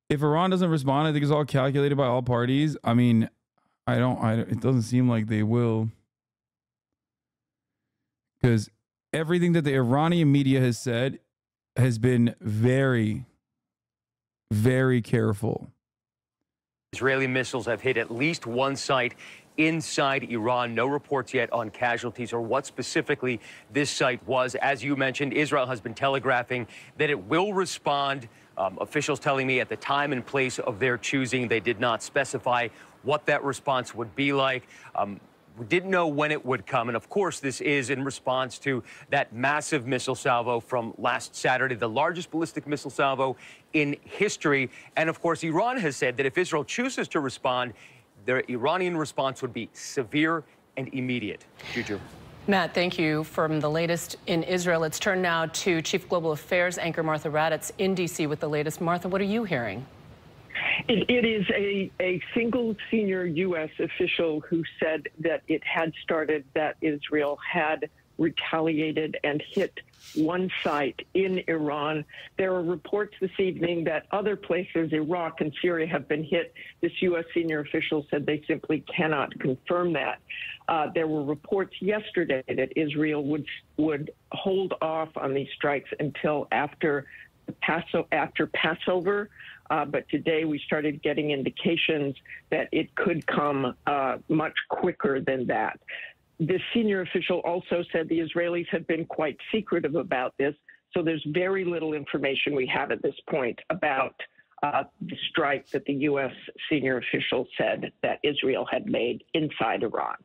If Iran doesn't respond, I think it's all calculated by all parties. I mean, it doesn't seem like they will, because everything that the Iranian media has said has been very, very careful. Israeli missiles have hit at least one site inside Iran. No reports yet on casualties or what specifically this site was. As you mentioned, Israel has been telegraphing that it will respond. Officials telling me at the time and place of their choosing, they did not specify what that response would be like. We didn't know when it would come. And of course, this is in response to that massive missile salvo from last Saturday, the largest ballistic missile salvo in history. And of course, Iran has said that if Israel chooses to respond, their Iranian response would be severe and immediate. Juju. Matt, thank you. From the latest in Israel, let's turn now to Chief Global Affairs anchor Martha Raddatz in D.C. with the latest. Martha, what are you hearing? It is a single senior U.S. official who said that it had started, that Israel had retaliated and hit one site in Iran. There are reports this evening that other places, Iraq and Syria, have been hit. This U.S. senior official said they simply cannot confirm that. There were reports yesterday that Israel would hold off on these strikes until after Passover. But today we started getting indications that it could come much quicker than that. The senior official also said the Israelis have been quite secretive about this, so there's very little information we have at this point about the strike that the U.S. senior official said that Israel had made inside Iran.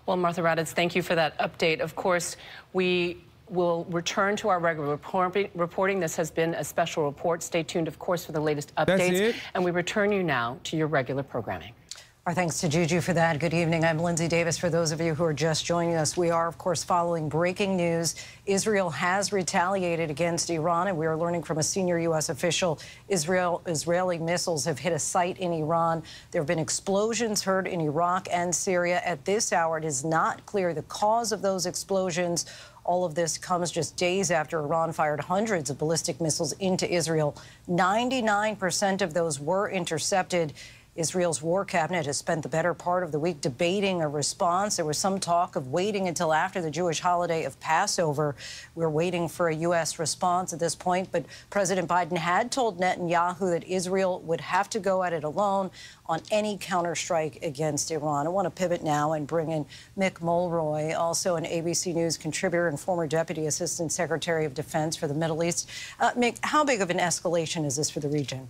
Well, Martha Raddatz, thank you for that update. Of course, we will return to our regular reporting. This has been a special report. Stay tuned, of course, for the latest updates. That's it? And we return you now to your regular programming. Our thanks to Juju for that. Good evening. I'm Lindsay Davis. For those of you who are just joining us, we are, of course, following breaking news. Israel has retaliated against Iran, and we are learning from a senior U.S. official Israeli missiles have hit a site in Iran. There have been explosions heard in Iraq and Syria. At this hour, it is not clear the cause of those explosions. All of this comes just days after Iran fired hundreds of ballistic missiles into Israel. 99% of those were intercepted. Israel's war cabinet has spent the better part of the week debating a response. There was some talk of waiting until after the Jewish holiday of Passover. We're waiting for a U.S. response at this point, but President Biden had told Netanyahu that Israel would have to go at it alone on any counterstrike against Iran. I want to pivot now and bring in Mick Mulroy, also an ABC News contributor and former Deputy Assistant Secretary of Defense for the Middle East. Mick, how big of an escalation is this for the region?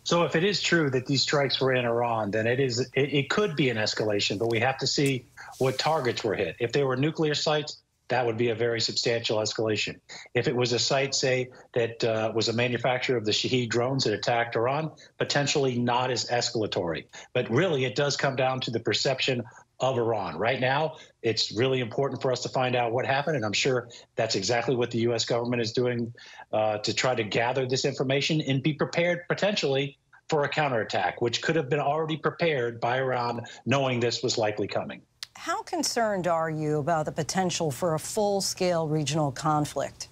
So if it is true that these strikes were in Iran, then it could be an escalation, but we have to see what targets were hit. If they were nuclear sites, that would be a very substantial escalation. If it was a site, say, that was a manufacturer of the Shahed drones that attacked Iran, potentially not as escalatory. But really, it does come down to the perception of Iran. Right now, it's really important for us to find out what happened, and I'm sure that's exactly what the U.S. government is doing to try to gather this information and be prepared potentially for a counterattack, which could have been already prepared by Iran, knowing this was likely coming. How concerned are you about the potential for a full-scale regional conflict?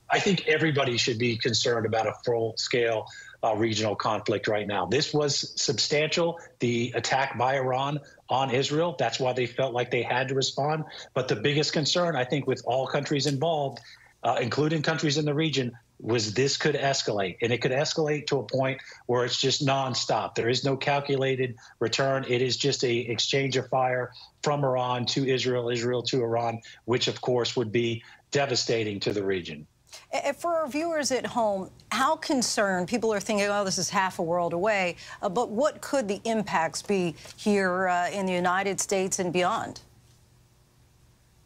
I think everybody should be concerned about a full-scale regional conflict right now. This was substantial, the attack by Iran on Israel. That's why they felt like they had to respond. But the biggest concern, I think, with all countries involved, including countries in the region, was this could escalate. And it could escalate to a point where it's just nonstop. There is no calculated return. It is just a exchange of fire from Iran to Israel, Israel to Iran, which, of course, would be devastating to the region. For our viewers at home, how concerned? People are thinking, oh, this is half a world away. But what could the impacts be here in the United States and beyond?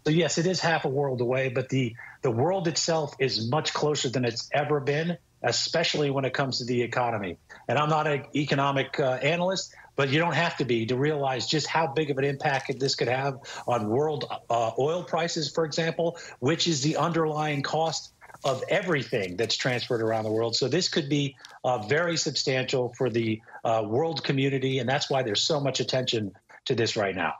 So, yes, it is half a world away, but the world itself is much closer than it's ever been, especially when it comes to the economy. And I'm not an economic analyst, but you don't have to be to realize just how big of an impact this could have on world oil prices, for example, which is the underlying cost of everything that's transferred around the world. So this could be very substantial for the world community, and that's why there's so much attention to this right now.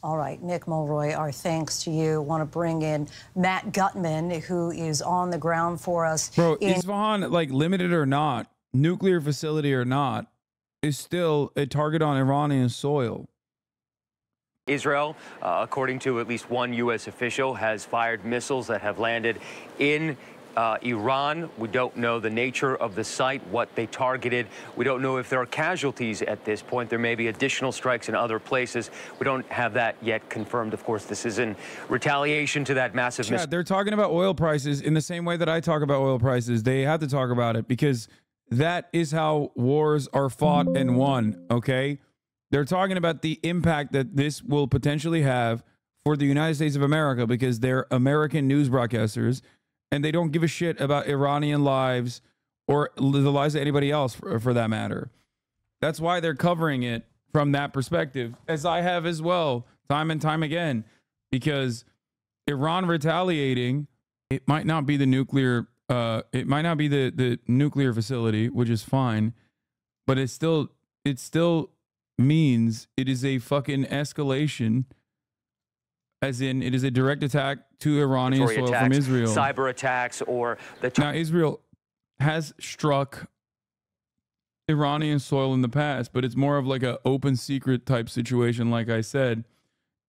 All right, Nick Mulroy, our thanks to you. Want to bring in Matt Gutman, who is on the ground for us. Bro, Isfahan, like limited or not, nuclear facility or not, is still a target on Iranian soil. Israel, according to at least one U.S. official, has fired missiles that have landed in Iran. We don't know the nature of the site, what they targeted. We don't know if there are casualties at this point. There may be additional strikes in other places. We don't have that yet confirmed. Of course, this is in retaliation to that massive Yeah, they're talking about oil prices in the same way that I talk about oil prices. They have to talk about it because that is how wars are fought and won, okay? They're talking about the impact that this will potentially have for the United States of America because they're American news broadcasters and they don't give a shit about Iranian lives or the lives of anybody else for that matter. That's why they're covering it from that perspective, as I have as well, time and time again, because Iran retaliating, it might not be the nuclear, it might not be the nuclear facility, which is fine, but it still means it is a fucking escalation. As in, it is a direct attack to Iranian soil from Israel. Cyber attacks or the... Now, Israel has struck Iranian soil in the past, but it's more of like an open secret type situation, like I said,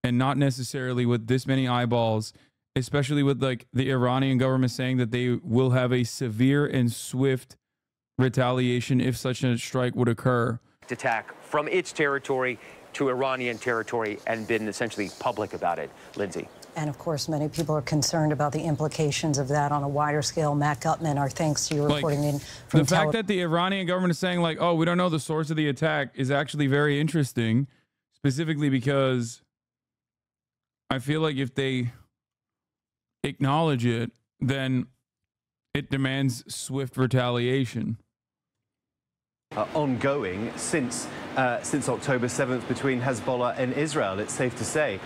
and not necessarily with this many eyeballs, especially with like the Iranian government saying that they will have a severe and swift retaliation if such a strike would occur. Attack from its territory to Iranian territory and been essentially public about it. Lindsay. And of course, many people are concerned about the implications of that on a wider scale. Matt Gutman, our thanks to you reporting in from the fact that the Iranian government is saying like, oh, we don't know the source of the attack is actually very interesting, specifically because I feel like if they acknowledge it, then it demands swift retaliation. Ongoing since October 7th between Hezbollah and Israel, it's safe to say.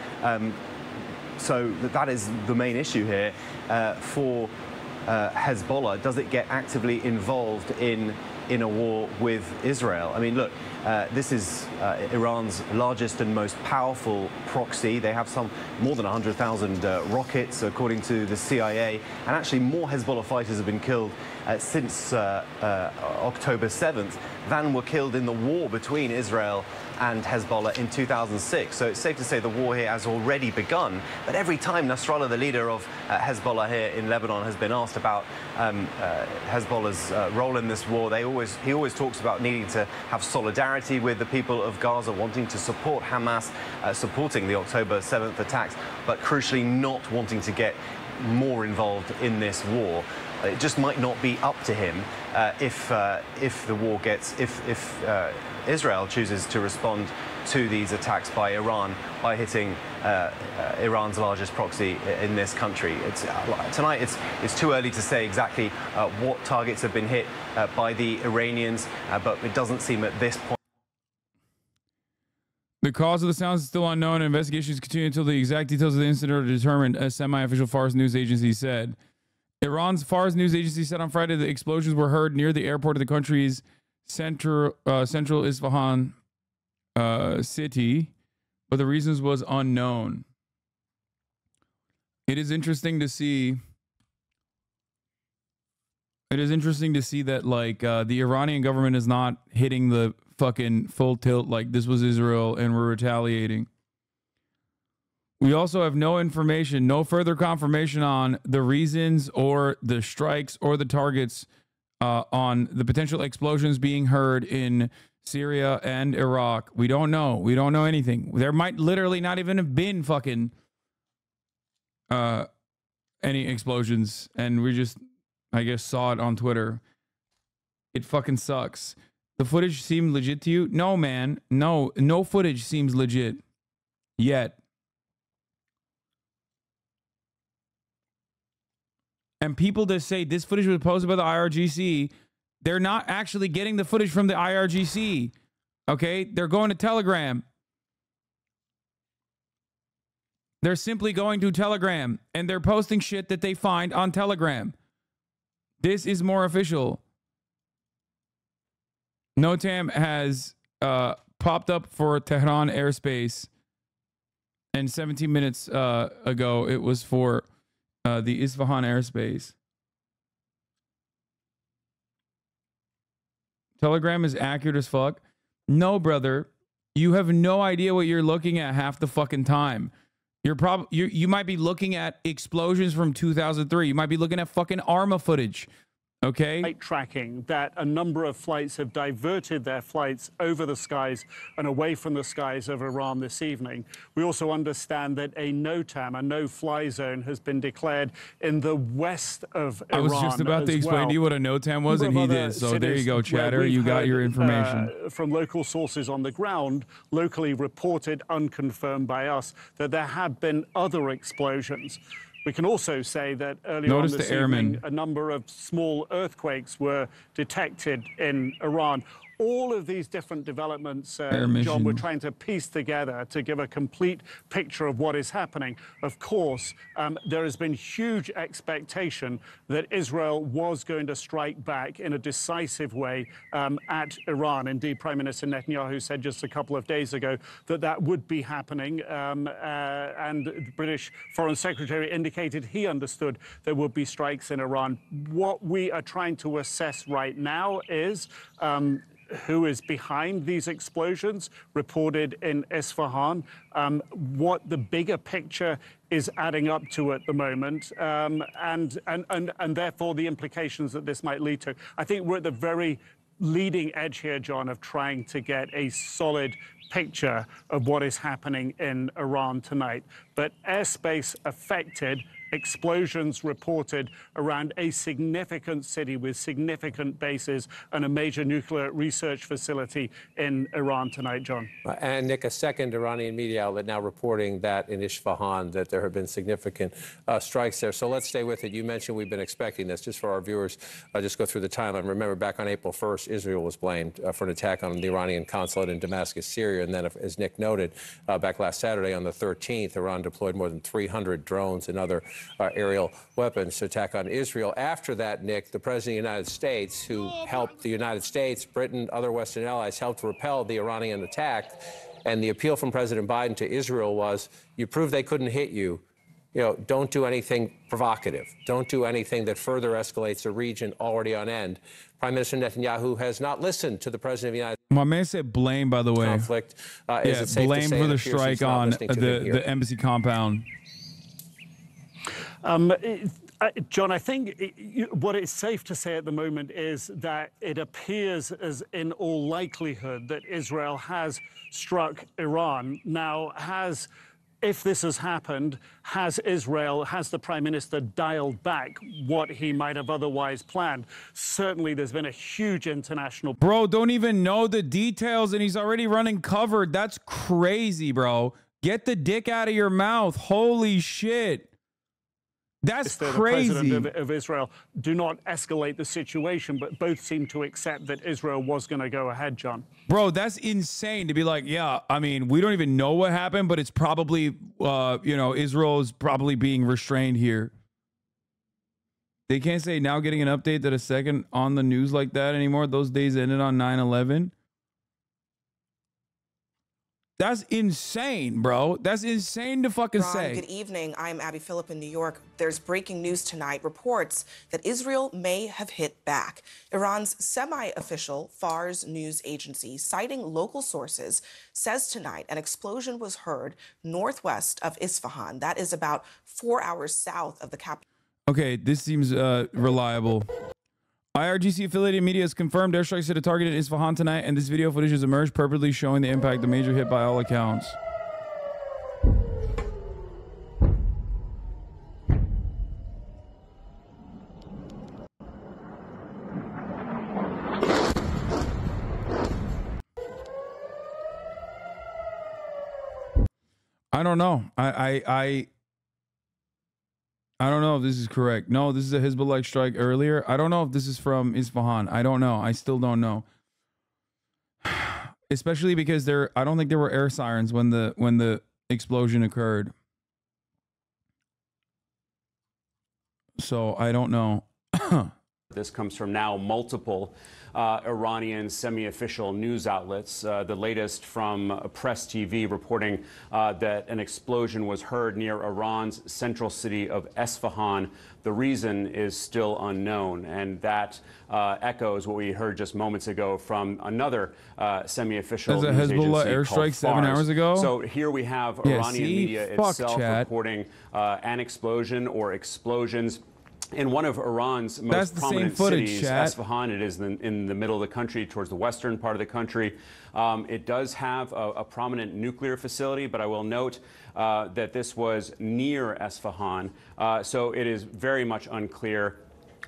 So that is the main issue here for Hezbollah. Does it get actively involved in a war with Israel? I mean, look, this is Iran's largest and most powerful proxy. They have more than 100,000 rockets, according to the CIA. And actually, more Hezbollah fighters have been killed since October 7th than were killed in the war between Israel and Hezbollah in 2006. So it's safe to say the war here has already begun. But every time Nasrallah, the leader of Hezbollah here in Lebanon, has been asked about Hezbollah's role in this war, he always talks about needing to have solidarity with the people of Gaza, wanting to support Hamas, supporting the October 7th attacks, but crucially not wanting to get more involved in this war. It just might not be up to him if the war gets, if Israel chooses to respond to these attacks by Iran by hitting Iran's largest proxy in this country. Tonight it's too early to say exactly what targets have been hit by the Iranians, but it doesn't seem at this point. The cause of the sounds is still unknown. Investigations continue until the exact details of the incident are determined, a semi-official Fars news agency said. Iran's Fars news agency said on Friday the explosions were heard near the airport of the country's central Isfahan city, but the reasons was unknown. It is interesting to see. It is interesting to see that like the Iranian government is not hitting the fucking full tilt like this was Israel and we're retaliating. We also have no information, no further confirmation on the reasons or the strikes or the targets on the potential explosions being heard in Syria and Iraq. We don't know. We don't know anything. There might literally not even have been fucking any explosions, and we just, I guess, saw it on Twitter. It fucking sucks. The footage seemed legit to you? No, man. No footage seems legit yet. And people that say this footage was posted by the IRGC, they're not actually getting the footage from the IRGC. Okay? They're going to Telegram. They're simply going to Telegram and they're posting shit that they find on Telegram. This is more official. NOTAM has popped up for Tehran airspace And 17 minutes ago, it was for the Isfahan airspace. Telegram is accurate as fuck. No, brother. You have no idea what you're looking at half the fucking time. You might be looking at explosions from 2003. You might be looking at fucking ARMA footage. Okay. Tracking that a number of flights have diverted their flights over the skies and away from the skies of Iran this evening. We also understand that a NOTAM, a no-fly zone, has been declared in the west of Iran. I was just about to explain to you what a NOTAM was, and he did. So there you go, chatter. You got your information. From local sources on the ground, locally reported, unconfirmed by us, that there have been other explosions. We can also say that earlier on this evening, a number of small earthquakes were detected in Iran. All of these different developments, John, we're trying to piece together to give a complete picture of what is happening. Of course, there has been huge expectation that Israel was going to strike back in a decisive way at Iran. Indeed, Prime Minister Netanyahu said just a couple of days ago that that would be happening. And the British Foreign Secretary indicated he understood there would be strikes in Iran. What we are trying to assess right now is who is behind these explosions reported in Isfahan, what the bigger picture is adding up to at the moment, and therefore the implications that this might lead to. I think we're at the very leading edge here, John, of trying to get a solid picture of what is happening in Iran tonight. But airspace affected, explosions reported around a significant city with significant bases and a major nuclear research facility in Iran tonight, John. And Nick, a second Iranian media outlet now reporting that in Isfahan that there have been significant strikes there. So let's stay with it. You mentioned we've been expecting this. Just for our viewers, just go through the timeline. Remember, back on April 1st, Israel was blamed for an attack on the Iranian consulate in Damascus, Syria. And then, as Nick noted, back last Saturday on the 13th, Iran deployed more than 300 drones and other aerial weapons to attack on Israel. After that, Nick, the President of the United States, who helped the United States, Britain, other Western allies, helped repel the Iranian attack. And the appeal from President Biden to Israel was, you proved they couldn't hit you. You know, don't do anything provocative. Don't do anything that further escalates a region already on end. Prime Minister Netanyahu has not listened to the President of the United States. My man said blame, by the way. Conflict. Yeah, blame for the strike on the embassy compound. John, I think what it's safe to say at the moment is that it appears as in all likelihood that Israel has struck Iran. Now, if this has happened, has the Prime Minister dialed back what he might have otherwise planned? Certainly, there's been a huge international... Bro, don't even know the details, and he's already running covered. That's crazy, bro. Get the dick out of your mouth. Holy shit. That's crazy. The President of Israel do not escalate the situation, but both seem to accept that Israel was going to go ahead, John. Bro, that's insane to be like, yeah, I mean, we don't even know what happened, but it's probably, you know, Israel is probably being restrained here. They can't say now getting an update that a second on the news like that anymore. Those days ended on 9/11. That's insane, bro. That's insane to fucking say. Good evening. I'm Abby Phillip in New York. There's breaking news tonight. Reports that Israel may have hit back. Iran's semi-official Fars news agency, citing local sources, says tonight an explosion was heard northwest of Isfahan. That is about 4 hours south of the capital. Okay, this seems reliable. IRGC affiliated media has confirmed airstrikes hit a target in Isfahan tonight, and this video footage has emerged, purportedly showing the impact, the major hit by all accounts. I don't know. I don't know if this is correct. No, this is a Hezbollah strike earlier. I don't know if this is from Isfahan. I don't know. I still don't know. Especially because I don't think there were air sirens when the explosion occurred. So I don't know. This comes from now multiple Iranian semi-official news outlets. The latest from Press TV reporting that an explosion was heard near Iran's central city of Esfahan. The reason is still unknown, and that echoes what we heard just moments ago from another semi-official news agency Hezbollah airstrike 7 hours ago. So here we have Iranian media itself reporting an explosion or explosions in one of Iran's most prominent cities, Esfahan. It is in the middle of the country, towards the western part of the country. It does have a prominent nuclear facility, but I will note that this was near Esfahan. So it is very much unclear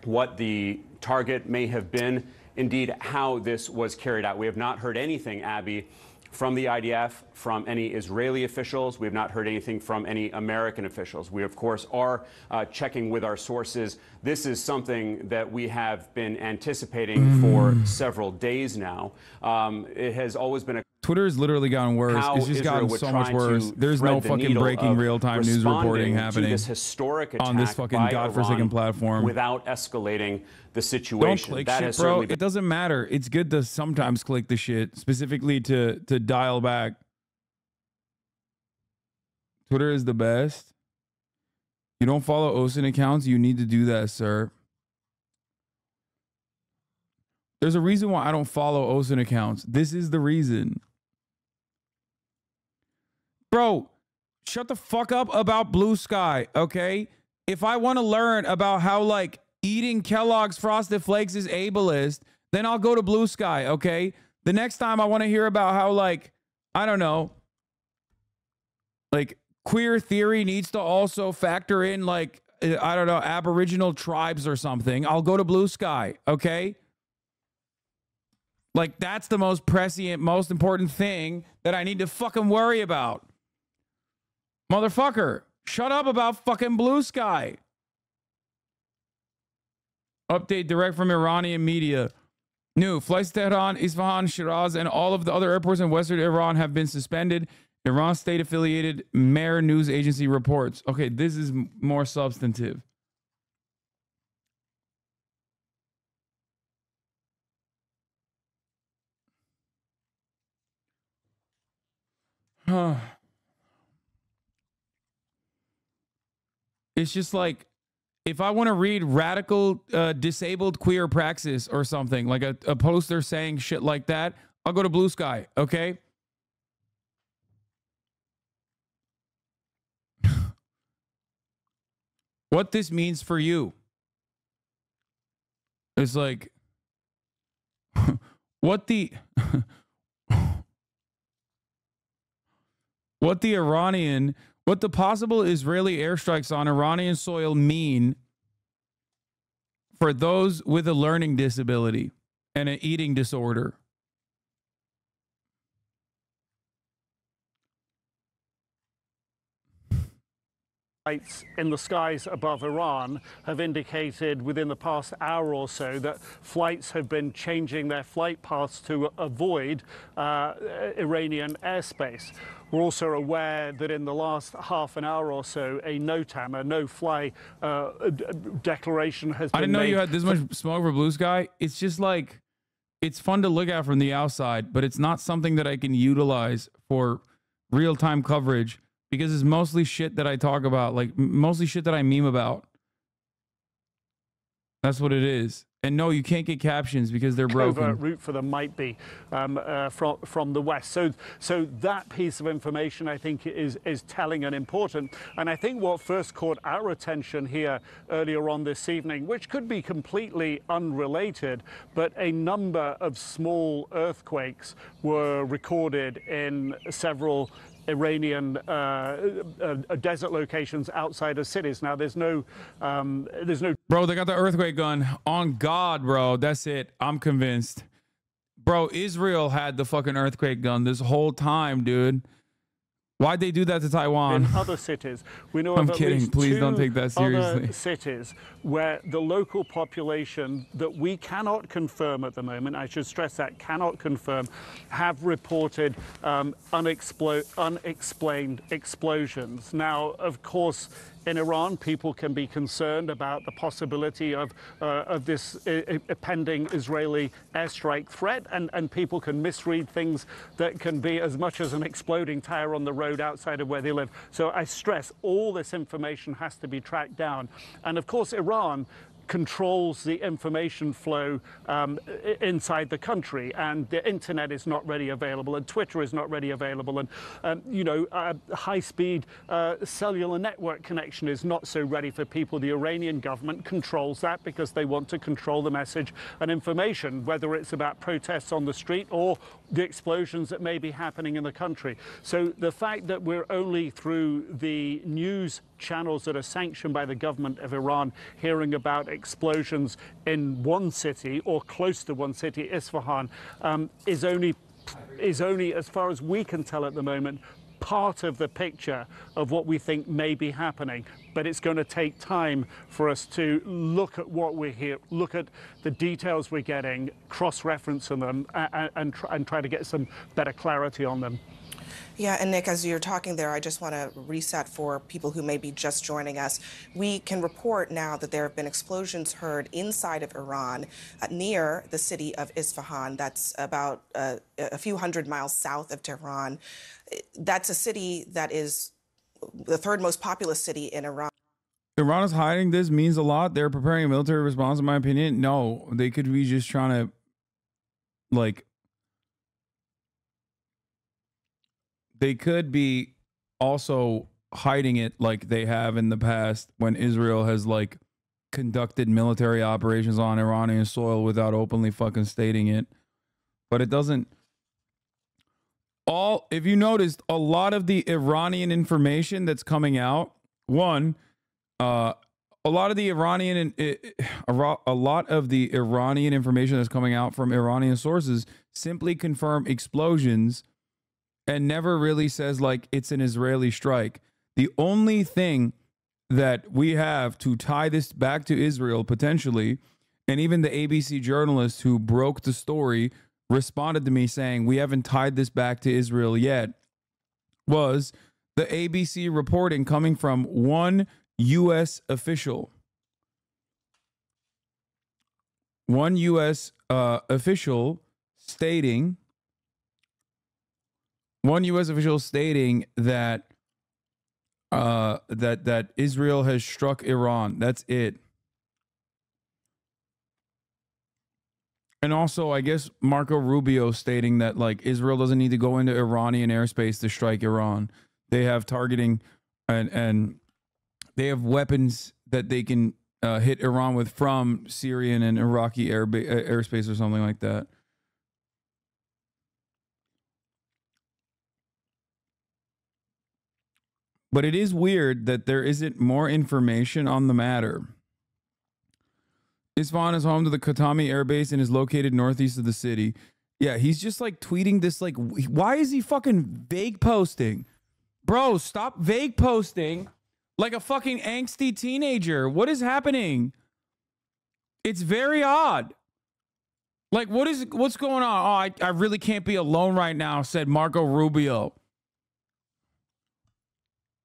what the target may have been, indeed how this was carried out. We have not heard anything, Abby, from the IDF, from any Israeli officials. We have not heard anything from any American officials. We, of course, are checking with our sources. This is something that we have been anticipating for several days now. It has always been a Twitter has literally gotten worse. It's just gotten so much worse. There's no fucking breaking real-time news reporting happening this historic attack on this fucking godforsaken platform without escalating the situation. Don't click shit, bro. It doesn't matter. It's good to sometimes click the shit, specifically to dial back. Twitter is the best. You don't follow OSINT accounts, you need to do that, sir. There's a reason why I don't follow OSINT accounts. This is the reason. Bro, shut the fuck up about Blue Sky, okay? If I want to learn about how, like, eating Kellogg's Frosted Flakes is ableist, then I'll go to Blue Sky, okay? The next time I want to hear about how, like, I don't know, like, queer theory needs to also factor in, like, I don't know, Aboriginal tribes or something, I'll go to Blue Sky, okay? Like, that's the most prescient, most important thing that I need to fucking worry about. Motherfucker, shut up about fucking Blue Sky. Update direct from Iranian media. New flights to Tehran, Isfahan, Shiraz, and all of the other airports in western Iran have been suspended. Iran state-affiliated Mehr news agency reports. Okay, this is more substantive. It's just like, if I want to read radical disabled queer praxis or something, like a poster saying shit like that, I'll go to Blue Sky, okay? What this means for you is like, what the possible Israeli airstrikes on Iranian soil mean for those with a learning disability and an eating disorder. Lights in the skies above Iran have indicated within the past hour or so that flights have been changing their flight paths to avoid Iranian airspace. We're also aware that in the last half an hour or so, a NOTAM, a no-fly declaration has been made. I didn't know you had this much smoke for Blue Sky. It's just like, it's fun to look at from the outside, but it's not something that I can utilize for real-time coverage, because it's mostly shit that I talk about, like mostly shit that I meme about. That's what it is. And no, you can't get captions because they're broken. Route for them might be from the west. So that piece of information, I think, is telling and important. And I think what first caught our attention here earlier on this evening, which could be completely unrelated, but a number of small earthquakes were recorded in several Iranian desert locations outside of cities. Now, there's no. Bro, they got the earthquake gun on God, bro. That's it. I'm convinced. Bro, Israel had the fucking earthquake gun this whole time, dude. Why'd they do that to Taiwan? In other cities, we know I'm of kidding. At least Please two don't take that seriously. Other cities where the local population that we cannot confirm at the moment, I should stress that, cannot confirm, have reported unexplained explosions. Now, of course, in Iran. People can be concerned about the possibility of this pending Israeli airstrike threat, and people can misread things that can be as much as an exploding tire on the road outside of where they live. So I stress all this information has to be tracked down. And of course, Iran controls the information flow inside the country, and the internet is not readily available, and Twitter is not readily available, and high-speed cellular network connection is not so ready for people. The Iranian government controls that because they want to control the message and information, whether it's about protests on the street or the explosions that may be happening in the country. So the fact that we're only through the news channels that are sanctioned by the government of Iran hearing about explosions in one city or close to one city, Isfahan, is only, as far as we can tell at the moment, part of the picture of what we think may be happening. But it's going to take time for us to look at what we hear, look at the details we're getting, cross-reference them, and try to get some better clarity on them. Yeah, and Nick, as you're talking there, I just want to reset for people who may be just joining us. We can report now that there have been explosions heard inside of Iran near the city of Isfahan. That's about a few hundred miles south of Tehran. That's a city that is the third most populous city in Iran. Iran is hiding this means a lot. They're preparing a military response, in my opinion. No, they could be just trying to, like, they could be also hiding it like they have in the past when Israel has, like, conducted military operations on Iranian soil without openly fucking stating it. But it doesn't. If you noticed, a lot of the Iranian information that's coming out, a lot of the Iranian information that's coming out from Iranian sources simply confirm explosions and never really says, like, it's an Israeli strike. The only thing that we have to tie this back to Israel potentially, and even the ABC journalist who broke the story responded to me saying we haven't tied this back to Israel yet, was the ABC reporting coming from one U.S. official. One U.S. official stating that that Israel has struck Iran. That's it. And also, I guess Marco Rubio stating that, like, Israel doesn't need to go into Iranian airspace to strike Iran. They have targeting and they have weapons that they can hit Iran with from Syrian and Iraqi airspace or something like that. But it is weird that there isn't more information on the matter. Isfahan is home to the Khatami Air Base and is located northeast of the city. Yeah, he's just, like, tweeting this, like, why is he fucking vague posting? Bro, stop vague posting like a fucking angsty teenager. What is happening? It's very odd. Like, what's going on? Oh, I really can't be alone right now, said Marco Rubio.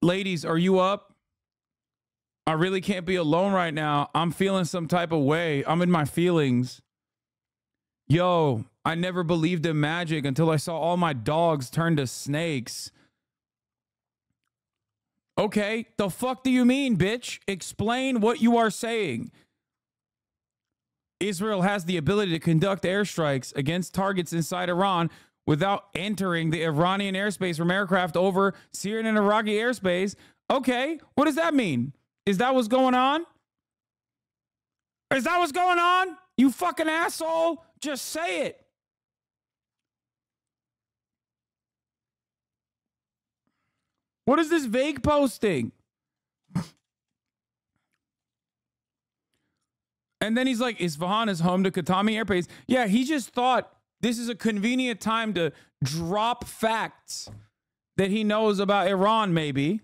Ladies, are you up? I really can't be alone right now. I'm feeling some type of way. I'm in my feelings. Yo, I never believed in magic until I saw all my dogs turn to snakes. Okay, the fuck do you mean, bitch? Explain what you are saying. Israel has the ability to conduct airstrikes against targets inside Iran without entering the Iranian airspace from aircraft over Syrian and Iraqi airspace. Okay, what does that mean? Is that what's going on? Is that what's going on? You fucking asshole. Just say it. What is this vague posting? And then he's like, Isfahan is home to Khatami Air Base. Yeah, he just thought this is a convenient time to drop facts that he knows about Iran, maybe.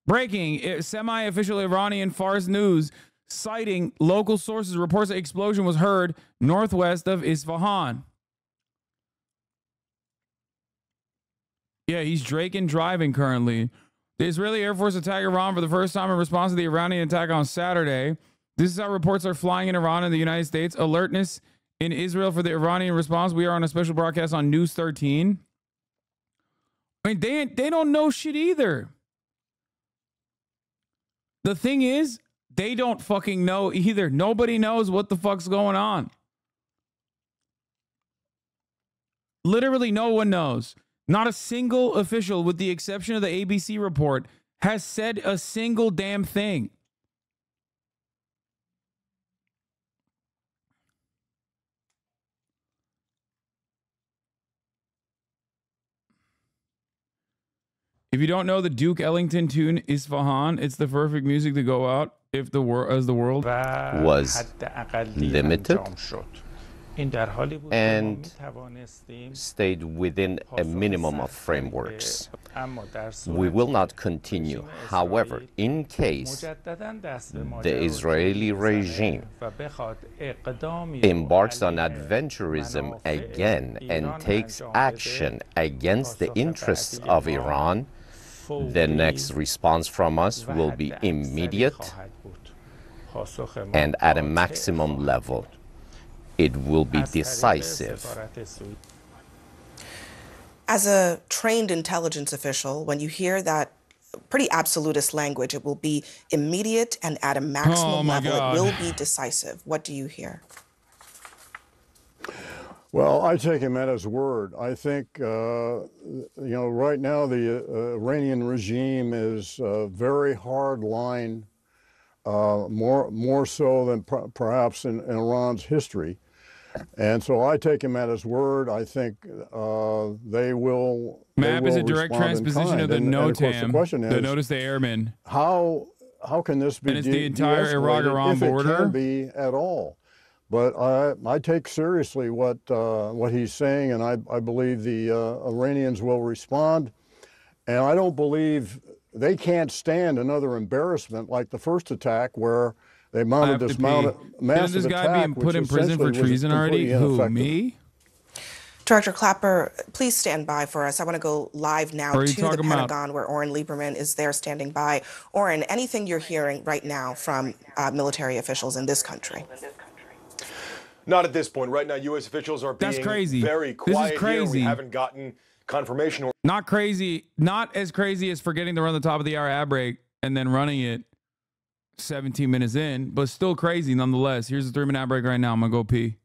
Breaking, semi-official Iranian Fars News, citing local sources, reports that explosion was heard northwest of Isfahan. Yeah, he's Drake and driving currently. The Israeli Air Force attacked Iran for the first time in response to the Iranian attack on Saturday. This is how reports are flying in Iran and the United States. Alertness in Israel for the Iranian response. We are on a special broadcast on News 13. I mean, they don't know shit either. The thing is, they don't fucking know either. Nobody knows what the fuck's going on. Literally no one knows. Not a single official, with the exception of the ABC report, has said a single damn thing. If you don't know the Duke Ellington tune Isfahan, it's the perfect music to go out if the world was limited and stayed within a minimum of frameworks. We will not continue. However, in case the Israeli regime embarks on adventurism again and takes action against the interests of Iran, the next response from us will be immediate and at a maximum level. It will be decisive. As a trained intelligence official, when you hear that pretty absolutist language, it will be immediate and at a maximum level. It will be decisive. What do you hear? Well, I take him at his word. I think, right now the Iranian regime is very hard line, more so than perhaps in Iran's history. And so I take him at his word. I think they will. MAP is a direct transposition of the NOTAM, the Notice the Airmen. How can this be? And it's the entire Iraq-Iran border. It can be at all. But I take seriously what he's saying, and I believe the Iranians will respond. And I don't believe they can't stand another embarrassment like the first attack, where they mounted this massive attack. Isn't this guy being put in prison for treason already? Who, me? Director Clapper, please stand by for us. I want to go live now to the Pentagon, where Oren Lieberman is there standing by. Oren, anything you're hearing right now from military officials in this country? Not at this point. Right now, U.S. officials are being very quiet. This is crazy. Here. We haven't gotten confirmation. Or not crazy. Not as crazy as forgetting to run the top of the hour ad break and then running it 17 minutes in, but still crazy nonetheless. Here's the 3-minute ad break right now. I'm going to go pee.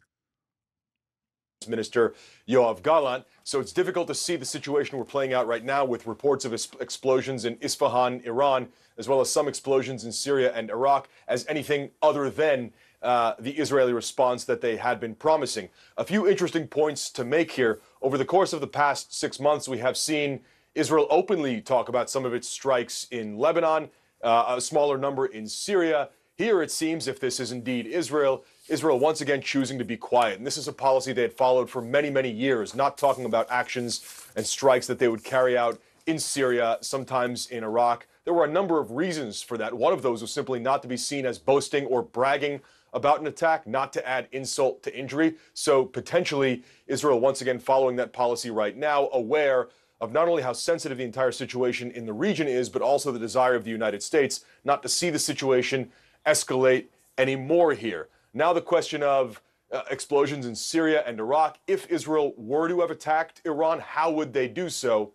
Minister Yoav Gallant. So it's difficult to see the situation we're playing out right now with reports of explosions in Isfahan, Iran, as well as some explosions in Syria and Iraq as anything other than the Israeli response that they had been promising. A few interesting points to make here. Over the course of the past 6 months, we have seen Israel openly talk about some of its strikes in Lebanon, a smaller number in Syria. Here, it seems, if this is indeed Israel once again choosing to be quiet. And this is a policy they had followed for many, many years, not talking about actions and strikes that they would carry out in Syria, sometimes in Iraq. There were a number of reasons for that. One of those was simply not to be seen as boasting or bragging about an attack, not to add insult to injury. So potentially Israel once again following that policy right now, aware of not only how sensitive the entire situation in the region is, but also the desire of the United States not to see the situation escalate anymore here. Now the question of explosions in Syria and Iraq. If Israel were to have attacked Iran, how would they do so,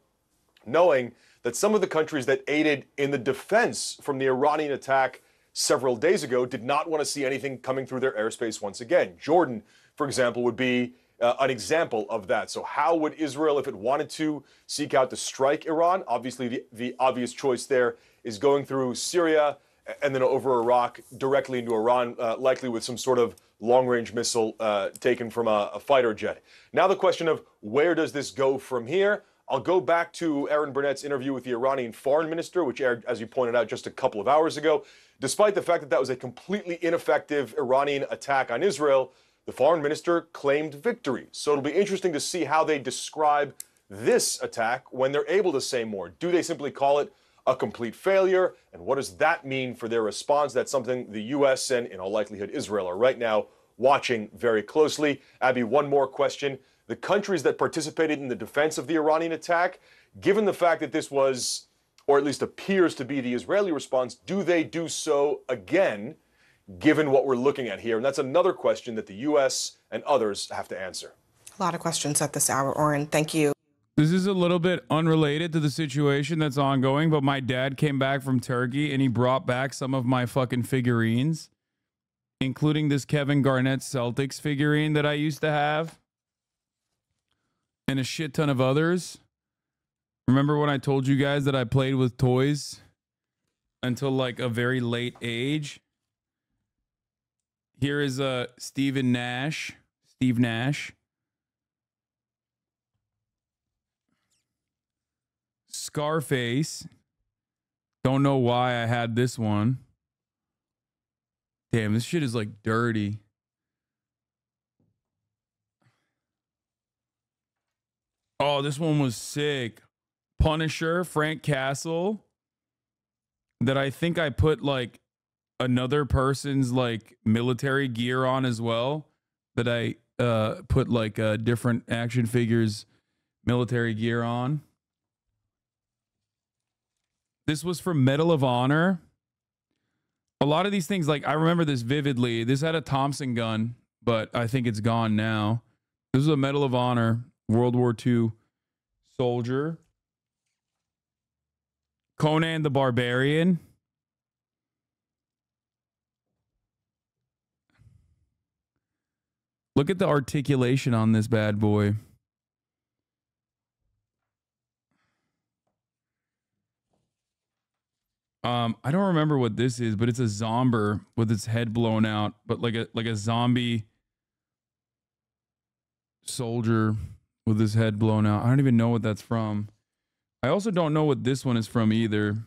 knowing that some of the countries that aided in the defense from the Iranian attack several days ago did not want to see anything coming through their airspace once again. Jordan, for example, would be an example of that. So how would Israel, if it wanted to, seek out to strike Iran? Obviously, the obvious choice there is going through Syria and then over Iraq, directly into Iran, likely with some sort of long-range missile taken from a fighter jet. Now the question of where does this go from here? I'll go back to Aaron Burnett's interview with the Iranian foreign minister, which aired, as you pointed out, just a couple of hours ago. Despite the fact that that was a completely ineffective Iranian attack on Israel, the foreign minister claimed victory. So it'll be interesting to see how they describe this attack when they're able to say more. Do they simply call it a complete failure? And what does that mean for their response? That's something the U.S. and, in all likelihood, Israel are right now watching very closely. Abby, one more question. The countries that participated in the defense of the Iranian attack, given the fact that this was or at least appears to be the Israeli response, do they do so again, given what we're looking at here? And that's another question that the U.S. and others have to answer. A lot of questions at this hour, Oren. Thank you. This is a little bit unrelated to the situation that's ongoing, but my dad came back from Turkey and he brought back some of my fucking figurines, including this Kevin Garnett Celtics figurine that I used to have and a shit ton of others. Remember when I told you guys that I played with toys until like a very late age? Here is Steve Nash. Scarface. Don't know why I had this one. Damn, this shit is like dirty. Oh, this one was sick. Punisher, Frank Castle. That I think I put like another person's like military gear on as well. That I put like different action figures military gear on. This was from Medal of Honor. A lot of these things, like I remember this vividly. This had a Thompson gun, but I think it's gone now. This is a Medal of Honor, World War II soldier. Conan the Barbarian. Look at the articulation on this bad boy. I don't remember what this is, but it's a zomber with its head blown out, but like a zombie soldier with his head blown out. I don't even know what that's from. I also don't know what this one is from either.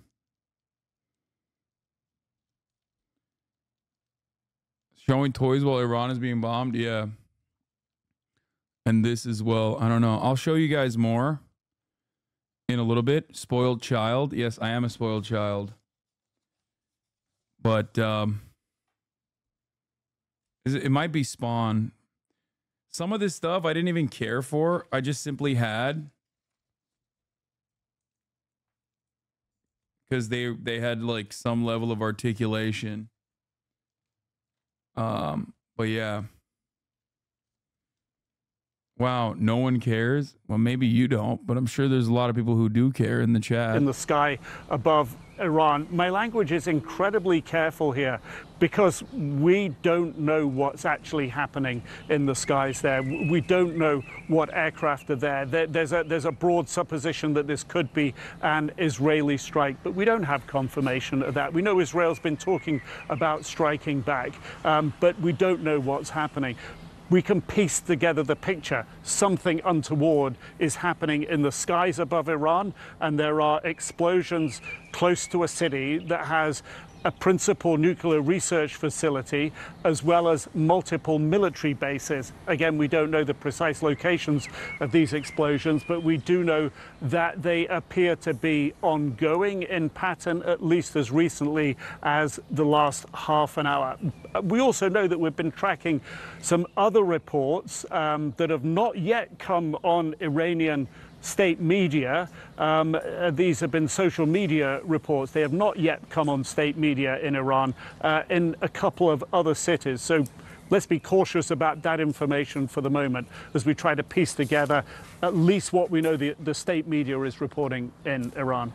Showing toys while Iran is being bombed, yeah. And this as well. I don't know. I'll show you guys more in a little bit. Spoiled child. Yes, I am a spoiled child. But it might be Spawn. Some of this stuff I didn't even care for. I just simply had. Because they had like some level of articulation. But yeah. Wow, no one cares? Well, maybe you don't, but I'm sure there's a lot of people who do care in the chat. In the sky above Iran. My language is incredibly careful here because we don't know what's actually happening in the skies there. We don't know what aircraft are there. There's a broad supposition that this could be an Israeli strike, but we don't have confirmation of that. We know Israel's been talking about striking back, but we don't know what's happening. We can piece together the picture. Something untoward is happening in the skies above Iran, and there are explosions close to a city that has a principal nuclear research facility, as well as multiple military bases. Again, we don't know the precise locations of these explosions, but we do know that they appear to be ongoing in pattern, at least as recently as the last half an hour. We also know that we've been tracking some other reports that have not yet come on Iranian state media. These have been social media reports. They have not yet come on state media in Iran in a couple of other cities. So let's be cautious about that information for the moment as we try to piece together at least what we know the state media is reporting in Iran.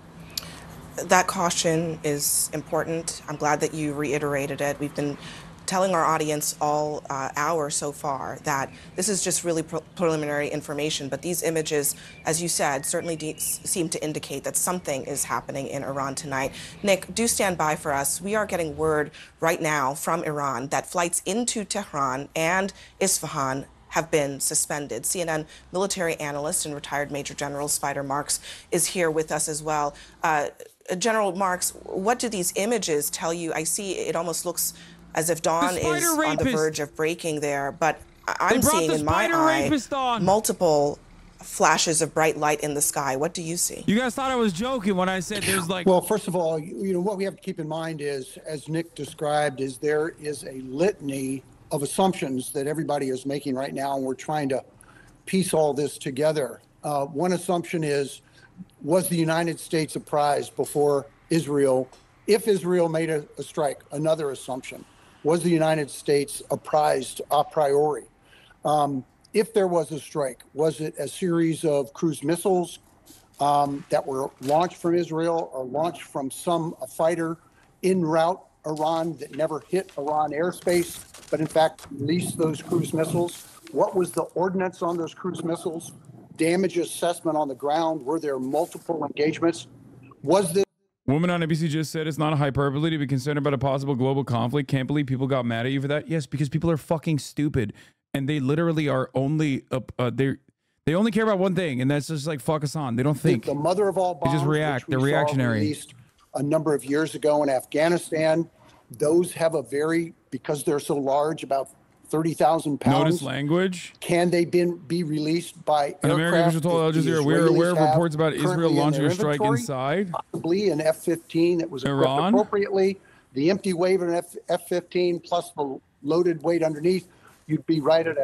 That caution is important. I'm glad that you reiterated it. We've been telling our audience all hour so far that this is just really preliminary information, but these images, as you said, certainly seem to indicate that something is happening in Iran tonight. Nick, do stand by for us. We are getting word right now from Iran that flights into Tehran and Isfahan have been suspended. CNN military analyst and retired Major General Spider Marks is here with us as well. General Marks, what do these images tell you? I see it almost looks as if dawn is on the verge of breaking there, but I'm seeing in my eye multiple flashes of bright light in the sky. What do you see? You guys thought I was joking when I said there's like... Well, first of all, what we have to keep in mind is, as Nick described, is there is a litany of assumptions that everybody is making right now, and we're trying to piece all this together. One assumption is was the United States apprised before Israel, if Israel made a strike, another assumption, was the United States apprised a priori? If there was a strike, was it a series of cruise missiles that were launched from Israel or launched from a fighter en route Iran that never hit Iran airspace, but in fact released those cruise missiles? What was the ordnance on those cruise missiles? Damage assessment on the ground? Were there multiple engagements? Was this... Woman on ABC just said it's not a hyperbole to be concerned about a possible global conflict. Can't believe people got mad at you for that. Yes, because people are fucking stupid. And they literally are only... they only care about one thing, and that's just like, fuck Hasan. They don't think. The mother of all bombs, they just react. They're reactionary. Released a number of years ago in Afghanistan. Those have a very... Because they're so large, about 30,000 pounds. Notice language. Can they be released by An American official told Al Jazeera, we are aware of reports about Israel launching a strike inside. Possibly an F-15 that was equipped appropriately. The empty weight of an F-15 plus the loaded weight underneath, you'd be right at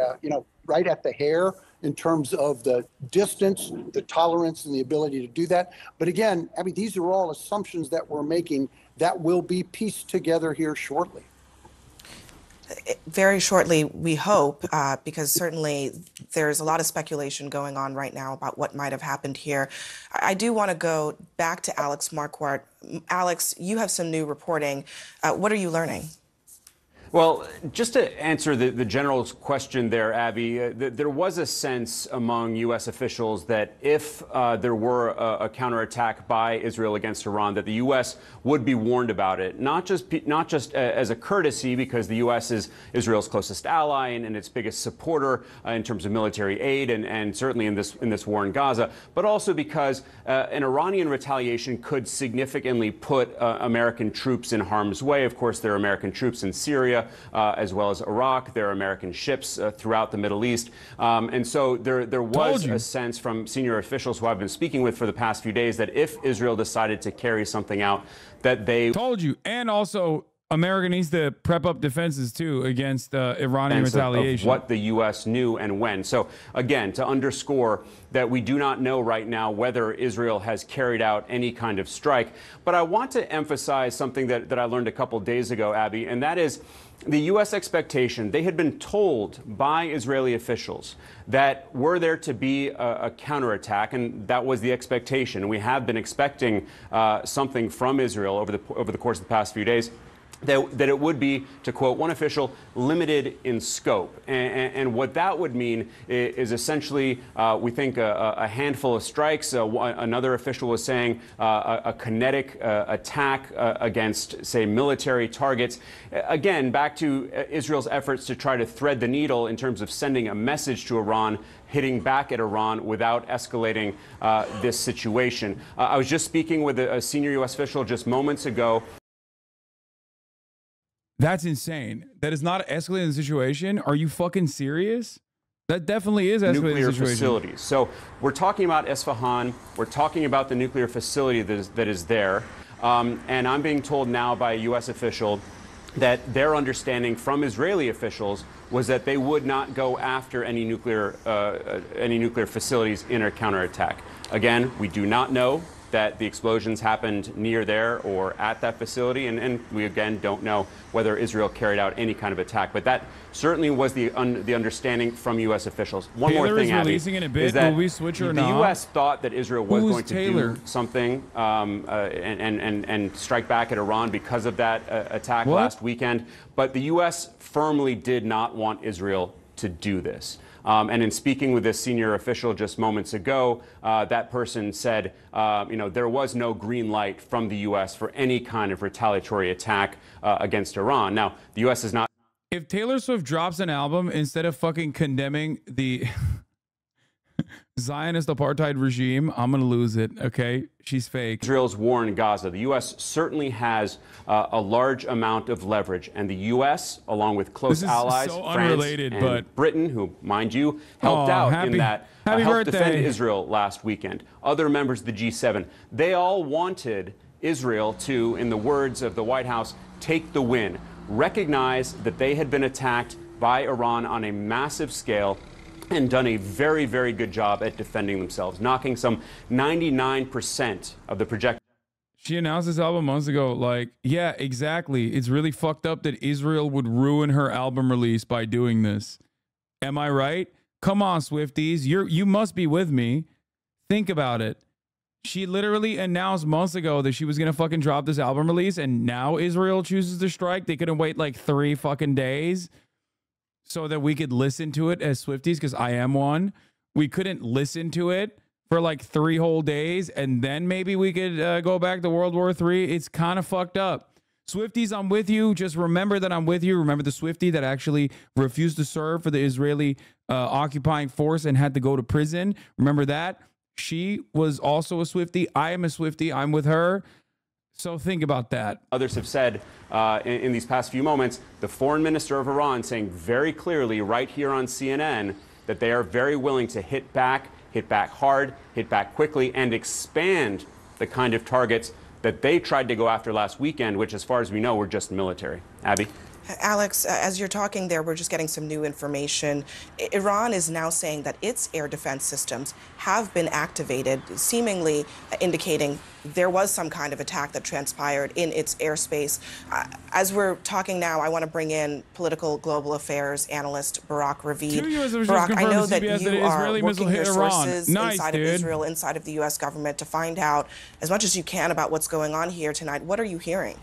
right at the hair in terms of the distance, the tolerance, and the ability to do that. But again, I mean, these are all assumptions that we're making that will be pieced together here shortly. Very shortly, we hope, because certainly there's a lot of speculation going on right now about what might have happened here. I do want to go back to Alex Marquardt. Alex, you have some new reporting. What are you learning? Well, just to answer the general's question there, Abby, there was a sense among U.S. officials that if there were a counterattack by Israel against Iran, that the U.S. would be warned about it, not just as a courtesy, because the U.S. is Israel's closest ally and its biggest supporter in terms of military aid and certainly in this war in Gaza, but also because an Iranian retaliation could significantly put American troops in harm's way. Of course, there are American troops in Syria, as well as Iraq. There are American ships throughout the Middle East. And so there was a sense from senior officials who I've been speaking with for the past few days that if Israel decided to carry something out, that they... Told you. And also, America needs to prep up defenses, too, against Iranian retaliation. Of what the U.S. knew and when. So, again, to underscore that we do not know right now whether Israel has carried out any kind of strike. But I want to emphasize something that I learned a couple days ago, Abby, and that is the U.S. expectation. They had been told by Israeli officials that were there to be a counterattack, and that was the expectation. We have been expecting something from Israel over the course of the past few days. That it would be, to quote one official, limited in scope. And what that would mean is essentially, we think, a handful of strikes. Another official was saying a kinetic attack against, say, military targets. Again, back to Israel's efforts to try to thread the needle in terms of sending a message to Iran, hitting back at Iran without escalating this situation. I was just speaking with a senior U.S. official just moments ago. That's insane. That is not escalating the situation. Are you fucking serious? That definitely is escalating nuclear the situation. Facilities. So we're talking about Isfahan. We're talking about the nuclear facility that is there. And I'm being told now by a U.S. official that their understanding from Israeli officials was that they would not go after any nuclear facilities in a counterattack. Again, we do not know that the explosions happened near there or at that facility, and we again don't know whether Israel carried out any kind of attack. But that certainly was the understanding from U.S. officials. One more thing, Abby, releasing in a bit. is that will we switch or the not? U.S. thought that Israel was going to Taylor? do something and strike back at Iran because of that attack last weekend. But the U.S. firmly did not want Israel to do this. And in speaking with this senior official just moments ago, that person said, there was no green light from the U.S. for any kind of retaliatory attack against Iran. Now, the U.S. is not. If Taylor Swift drops an album instead of fucking condemning the Zionist apartheid regime, I'm going to lose it, okay? She's fake. Israel's war in Gaza. The U.S. certainly has a large amount of leverage, and the U.S., along with close allies, so France and Britain, who, mind you, helped out in that, helped defend Israel last weekend, other members of the G7, they all wanted Israel to, in the words of the White House, take the win, recognize that they had been attacked by Iran on a massive scale, and done a very, very good job at defending themselves, knocking some 99% of the projectiles. She announced this album months ago. Like, yeah, exactly. It's really fucked up that Israel would ruin her album release by doing this. Am I right? Come on, Swifties. You must be with me. Think about it. She literally announced months ago that she was going to fucking drop this album release, and now Israel chooses to strike. They couldn't wait like 3 fucking days so that we could listen to it as Swifties, because I am one. We couldn't listen to it for like 3 whole days, and then maybe we could go back to World War III. It's kind of fucked up. Swifties, I'm with you. Just remember that I'm with you. Remember the Swiftie that actually refused to serve for the Israeli occupying force and had to go to prison. Remember that? She was also a Swiftie. I am a Swiftie. I'm with her. So think about that. Others have said in these past few moments, the foreign minister of Iran saying very clearly right here on CNN that they are very willing to hit back hard, hit back quickly, and expand the kind of targets that they tried to go after last weekend, which, as far as we know, were just military. Abby? Alex, as you're talking there, we're just getting some new information. Iran is now saying that its air defense systems have been activated, seemingly indicating there was some kind of attack that transpired in its airspace. As we're talking now, I want to bring in political global affairs analyst Barak Ravid. Barak, I know that you are working your sources inside of Israel, inside of the U.S. government, to find out as much as you can about what's going on here tonight. What are you hearing?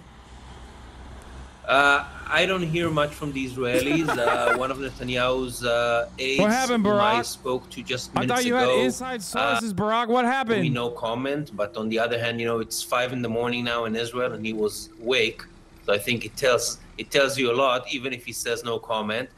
I don't hear much from the Israelis. One of Netanyahu's aides, what happened, Barak? I spoke to just minutes ago. I thought you had inside sources, Barak. What happened? Me no comment. But on the other hand, you know, it's 5 in the morning now in Israel, and he was awake. So I think it tells you a lot, even if he says no comment.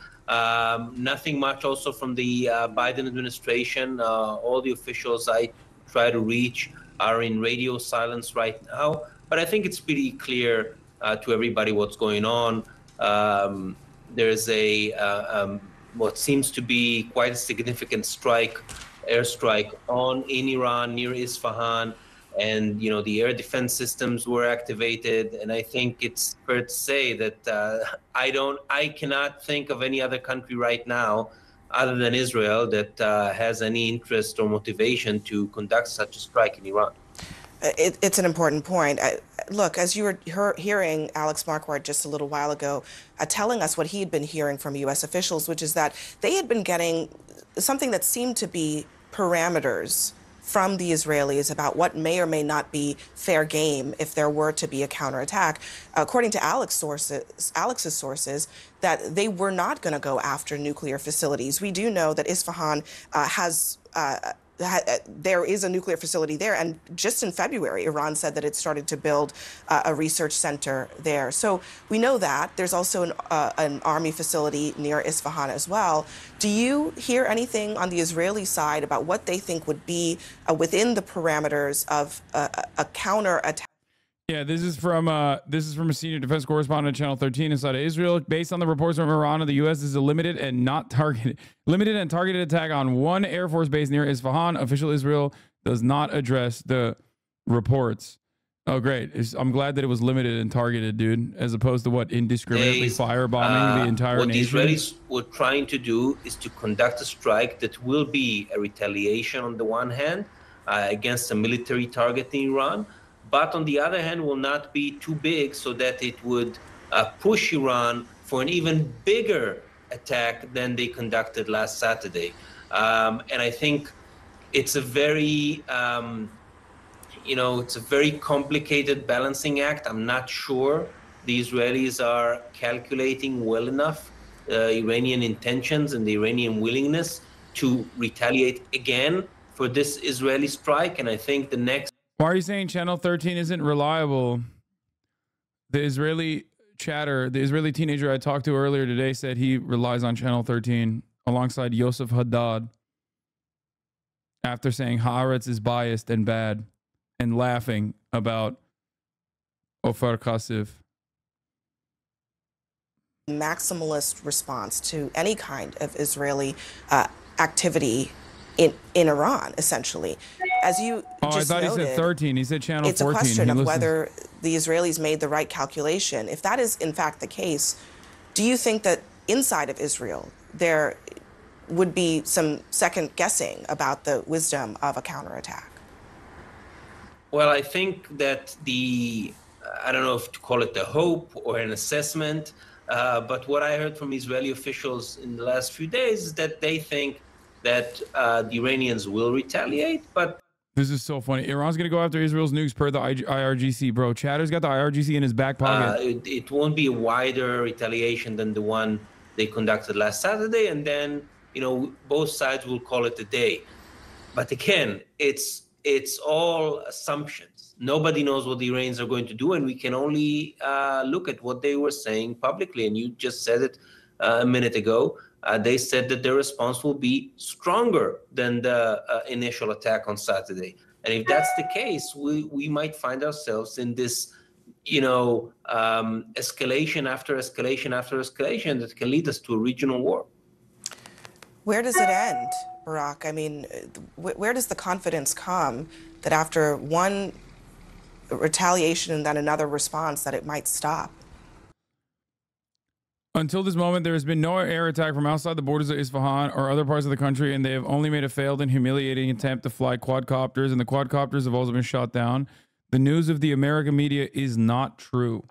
Nothing much also from the Biden administration. All the officials I try to reach are in radio silence right now. But I think it's pretty clear to everybody what's going on. There's what seems to be quite a significant airstrike in Iran near Isfahan, and you know the air defense systems were activated. And I think it's fair to say that I cannot think of any other country right now, other than Israel, that has any interest or motivation to conduct such a strike in Iran. It's an important point. Look, as you were hearing Alex Marquardt just a little while ago telling us what he had been hearing from U.S. officials, which is that they had been getting something that seemed to be parameters from the Israelis about what may or may not be fair game if there were to be a counterattack. According to Alex's sources, that they were not going to go after nuclear facilities. We do know that Isfahan there is a nuclear facility there, and just in February, Iran said that it started to build a research center there. So we know that. There's also an army facility near Isfahan as well. Do you hear anything on the Israeli side about what they think would be within the parameters of a counterattack? Yeah, this is from a senior defense correspondent at Channel 13 inside of Israel. Based on the reports from Iran and the U.S., this is a limited and targeted attack on one Air Force base near Isfahan. Official Israel does not address the reports. Oh, great! I'm glad that it was limited and targeted, dude, as opposed to what indiscriminately firebombing the entire nation. What the Israelis were trying to do is to conduct a strike that will be a retaliation on the one hand against a military target in Iran, but on the other hand will not be too big so that it would push Iran for an even bigger attack than they conducted last Saturday. And I think it's a very, it's a very complicated balancing act. I'm not sure the Israelis are calculating well enough Iranian intentions and the Iranian willingness to retaliate again for this Israeli strike. And I think the next... Why are you saying Channel 13 isn't reliable? The Israeli chatter, the Israeli teenager I talked to earlier today said he relies on Channel 13 alongside Yosef Haddad after saying Haaretz is biased and bad and laughing about Ofer Kasif. Maximalist response to any kind of Israeli activity in Iran, essentially. As you just I thought noted, he said 13. He said Channel 14. It's a question of whether the Israelis made the right calculation. If that is, in fact, the case, do you think that inside of Israel, there would be some second guessing about the wisdom of a counterattack. Well, I think that I don't know if to call it a hope or an assessment, but what I heard from Israeli officials in the last few days is that they think that the Iranians will retaliate, but this is so funny. Iran's going to go after Israel's nukes per the IRGC, bro. Chatter's got the IRGC in his back pocket. It won't be a wider retaliation than the one they conducted last Saturday, and then, both sides will call it a day. But again, it's all assumptions. Nobody knows what the Iranians are going to do, and we can only look at what they were saying publicly. And you just said it a minute ago. They said that their response will be stronger than the initial attack on Saturday. And if that's the case, we might find ourselves in this, escalation after escalation after escalation that can lead us to a regional war. Where does it end, Barak? I mean, where does the confidence come that after one retaliation and then another response that it might stop? Until this moment, there has been no air attack from outside the borders of Isfahan or other parts of the country, and they have only made a failed and humiliating attempt to fly quadcopters, and the quadcopters have also been shot down. The news of the American media is not true.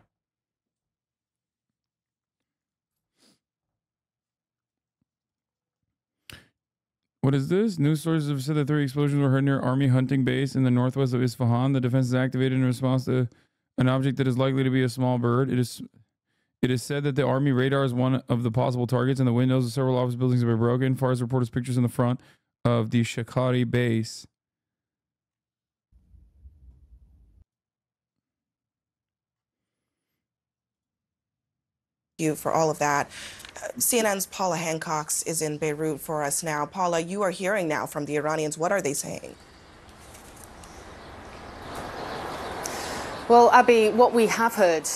What is this? News sources have said that 3 explosions were heard near Army hunting base in the northwest of Isfahan. The defense is activated in response to an object that is likely to be a small bird. It is said that the Army radar is one of the possible targets, and the windows of several office buildings have been broken. Fars reporters pictures in the front of the Shakari base. You for all of that. CNN's Paula Hancox is in Beirut for us now. Paula, you are hearing now from the Iranians. What are they saying? Well, Abby, what we have heard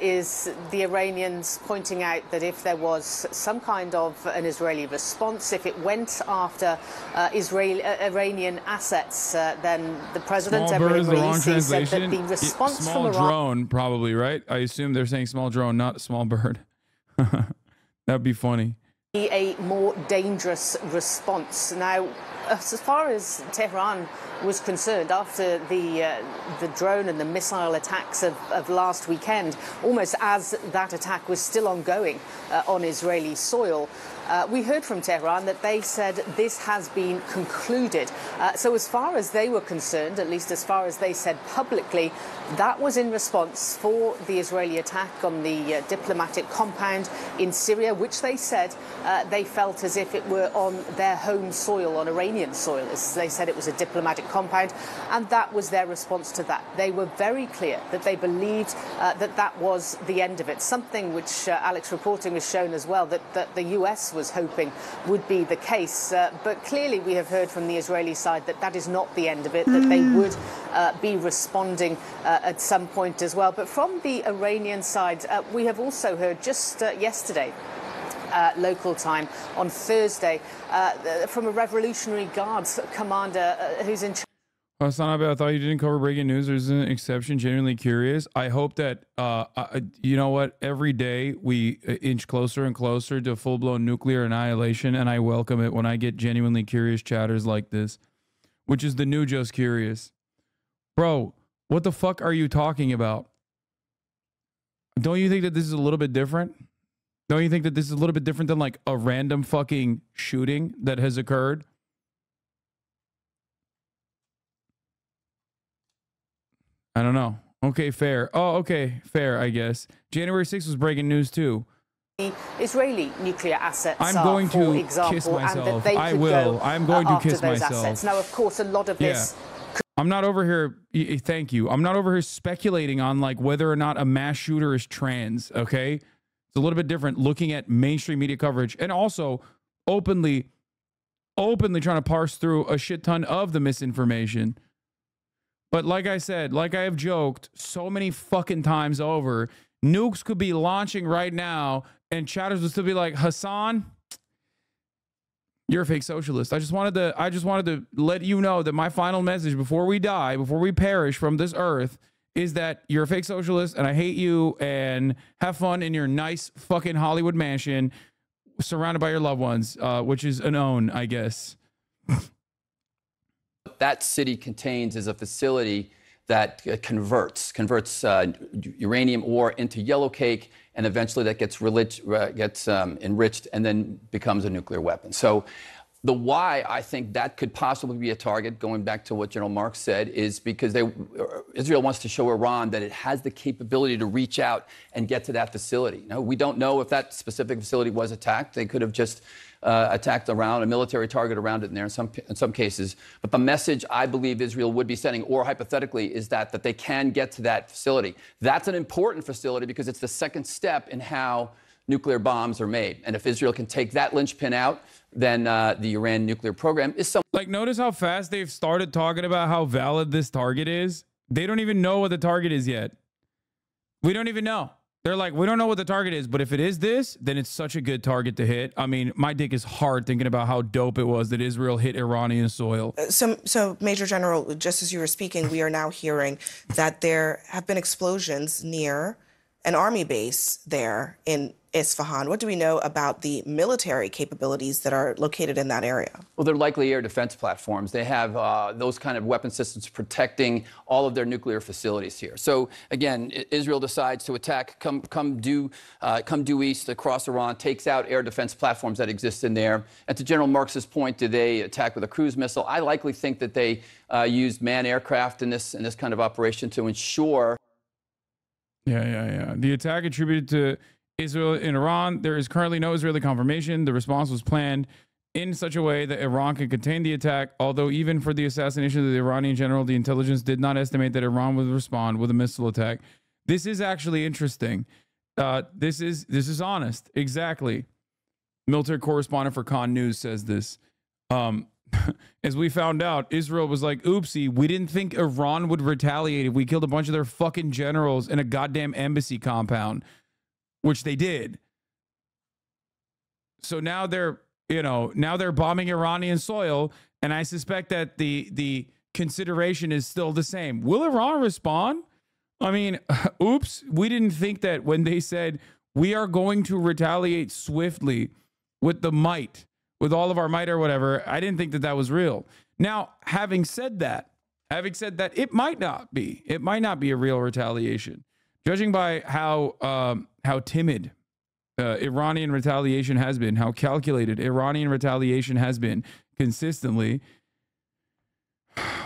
is the Iranians pointing out that if there was some kind of an Israeli response, if it went after Iranian assets, then the president, Small bird is the wrong translation. said that the response small from Iran... drone, probably, right? I assume they're saying small drone, not small bird. That'd be funny. A more dangerous response. Now, as far as Tehran was concerned, after the drone and the missile attacks of last weekend, almost as that attack was still ongoing on Israeli soil, we heard from Tehran that they said this has been concluded. So as far as they were concerned, at least as far as they said publicly, that was in response for the Israeli attack on the diplomatic compound in Syria, which they said they felt as if it were on their home soil, on Iranian soil. They said it was a diplomatic compound, and that was their response to that. They were very clear that they believed that was the end of it, something which Alex reporting has shown as well, that the US was hoping would be the case. But clearly we have heard from the Israeli side that is not the end of it, that they would be responding at some point as well. But from the Iranian side, we have also heard just yesterday, local time, on Thursday, from a Revolutionary Guards commander who's in charge. HasanAbi, I thought you didn't cover breaking news. There's an exception. Genuinely curious. I hope that, you know what, every day we inch closer and closer to full-blown nuclear annihilation, and I welcome it when I get genuinely curious chatters like this, which is the new Just Curious. Bro, what the fuck are you talking about? Don't you think that this is a little bit different? Don't you think that this is a little bit different than like a random fucking shooting that has occurred? I don't know. Okay, fair. Oh, okay, fair, I guess. January 6th was breaking news too. The Israeli nuclear assets I'm going to for example, kiss myself. And that they I could will. go, I'm going to kiss those myself. Assets. Now, of course, a lot of this... I'm not over here, thank you. I'm not over here speculating on like whether or not a mass shooter is trans, okay? It's a little bit different looking at mainstream media coverage and also openly trying to parse through a shit ton of the misinformation. But like I said, like I have joked so many fucking times over, nukes could be launching right now and chatters would still be like, Hasan, you're a fake socialist. I just wanted to let you know that my final message before we die, before we perish from this earth, is that you're a fake socialist and I hate you, and have fun in your nice fucking Hollywood mansion surrounded by your loved ones, which is an own, I guess. That city contains is a facility that converts uranium ore into yellow cake, and eventually that gets enriched and then becomes a nuclear weapon. So the why I think that could possibly be a target, going back to what General Marks said, is because Israel wants to show Iran that it has the capability to reach out and get to that facility. You know, we don't know if that specific facility was attacked. They could have just attacked around a military target around it in there in some cases. But the message I believe Israel would be sending, or hypothetically, is that they can get to that facility. That's an important facility because it's the second step in how nuclear bombs are made. And if Israel can take that linchpin out, then the Iran nuclear program is some. Like, notice how fast they've started talking about how valid this target is. They don't even know what the target is yet. We don't even know. They're like, we don't know what the target is, but if it is this, then it's such a good target to hit. I mean, my dick is hard thinking about how dope it was that Israel hit Iranian soil. So, Major General, just as you were speaking, we are now hearing that there have been explosions near an army base there in Isfahan. What do we know about the military capabilities that are located in that area? Well, they're likely air defense platforms. They have those kind of weapon systems protecting all of their nuclear facilities here. So again, Israel decides to attack, come due east across Iran, takes out air defense platforms that exist in there. And to General Marks's point, do they attack with a cruise missile? I likely think that they used manned aircraft in this kind of operation to ensure. Yeah. The attack attributed to Israel in Iran. There is currently no Israeli confirmation. The response was planned in such a way that Iran could contain the attack, although even for the assassination of the Iranian general, the intelligence did not estimate that Iran would respond with a missile attack. This is actually interesting. This is honest. Exactly. Military correspondent for Khan News says this. As we found out, Israel was like, oopsie, we didn't think Iran would retaliate if we killed a bunch of their fucking generals in a goddamn embassy compound, which they did. So now they're bombing Iranian soil, and I suspect that the consideration is still the same. Will Iran respond? I mean, oops, we didn't think that when they said we are going to retaliate swiftly with the might, with all of our might or whatever. I didn't think that was real. Now, having said that, it might not be. It might not be a real retaliation, judging by how timid Iranian retaliation has been, how calculated Iranian retaliation has been consistently.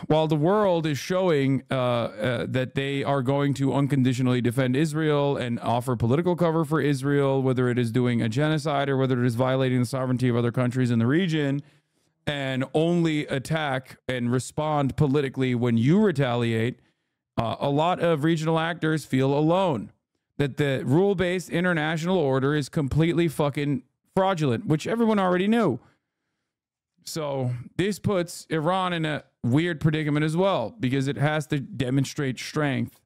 While the world is showing that they are going to unconditionally defend Israel and offer political cover for Israel, whether it is doing a genocide or whether it is violating the sovereignty of other countries in the region, and only attack and respond politically when you retaliate, a lot of regional actors feel alone, that the rule-based international order is completely fucking fraudulent, which everyone already knew. So this puts Iran in a weird predicament as well, because it has to demonstrate strength.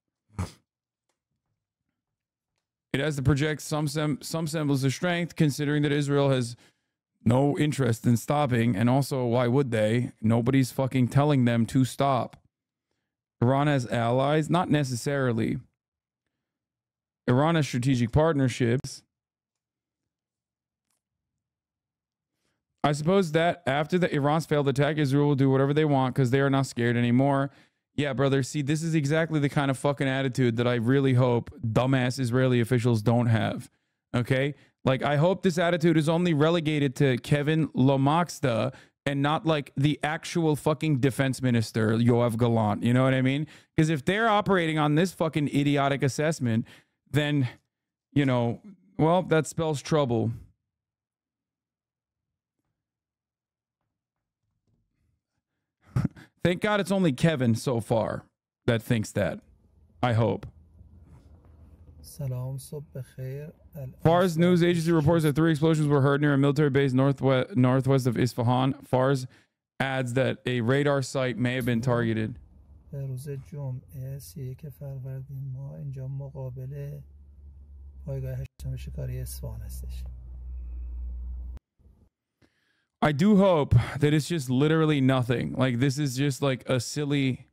It has to project some semblance of strength, considering that Israel has no interest in stopping. And also, why would they? Nobody's fucking telling them to stop. Iran has allies? Not necessarily. Iran has strategic partnerships. I suppose that after the Iran's failed attack, Israel will do whatever they want because they are not scared anymore. Yeah, brother. See, this is exactly the kind of fucking attitude that I really hope dumbass Israeli officials don't have. Okay? Like, I hope this attitude is only relegated to Kevin Lomaxda and not like the actual fucking defense minister, Yoav Gallant. You know what I mean? Because if they're operating on this fucking idiotic assessment, then, you know, well, that spells trouble. Thank God it's only Kevin so far that thinks that. I hope. Fars news agency reports that 3 explosions were heard near a military base northwest of Isfahan. Fars adds that a radar site may have been targeted. I do hope that it's just literally nothing. Like, this is just like a silly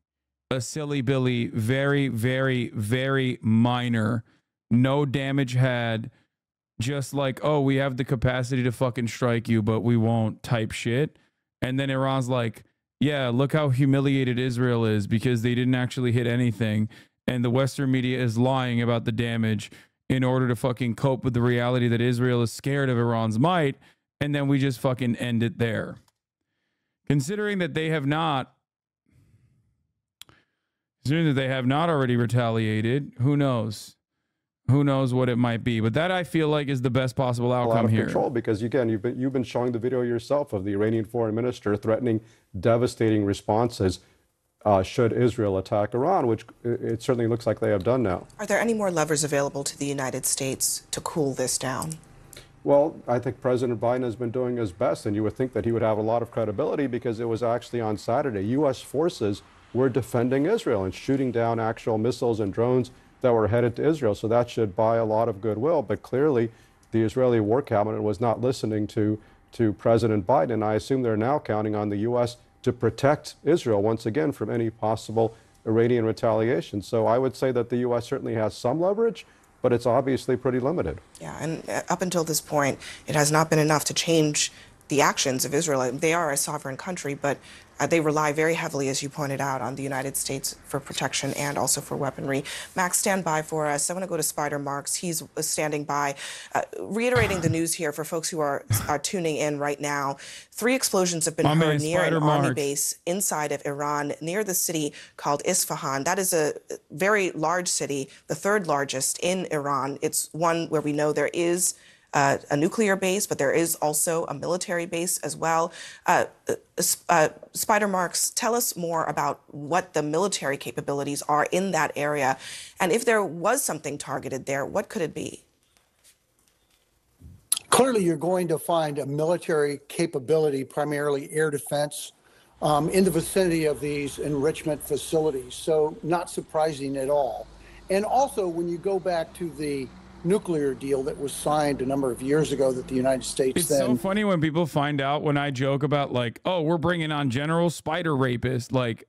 billy, very, very, very minor, no damage had, just like, oh, we have the capacity to fucking strike you, but we won't type shit. And then Iran's like, yeah, look how humiliated Israel is because they didn't actually hit anything. And the Western media is lying about the damage in order to fucking cope with the reality that Israel is scared of Iran's might. And then we just fucking end it there. Considering that they have not already retaliated, who knows? Who knows what it might be? But that I feel like is the best possible outcome here. Control, because again, you've been showing the video yourself of the Iranian foreign minister threatening devastating responses should Israel attack Iran, which it certainly looks like they have done now. Are there any more levers available to the United States to cool this down? Well, I think President Biden has been doing his best, and you would think that he would have a lot of credibility because it was actually on Saturday. U.S. forces were defending Israel and shooting down actual missiles and drones that were headed to Israel. So that should buy a lot of goodwill. But clearly, the Israeli War Cabinet was not listening to President Biden. And I assume they're now counting on the U.S. to protect Israel once again from any possible Iranian retaliation. So I would say that the U.S. certainly has some leverage, but it's obviously pretty limited. Yeah, and up until this point, it has not been enough to change the actions of Israel. They are a sovereign country, but they rely very heavily, as you pointed out, on the United States for protection and also for weaponry. Max, stand by for us. I want to go to Spider Marks. He's standing by, reiterating the news here for folks who are tuning in right now. 3 explosions have been heard near an army base inside of Iran, near the city called Isfahan. That is a very large city, the 3rd largest in Iran. It's one where we know there is a nuclear base, but there is also a military base as well. Spider Marks, tell us more about what the military capabilities are in that area. And if there was something targeted there, what could it be? Clearly, you're going to find a military capability, primarily air defense, in the vicinity of these enrichment facilities. So not surprising at all. And also, when you go back to the nuclear deal that was signed a number of years ago that the United States It's so funny when people find out when I joke about like, oh, we're bringing on General Spider Rapist. Like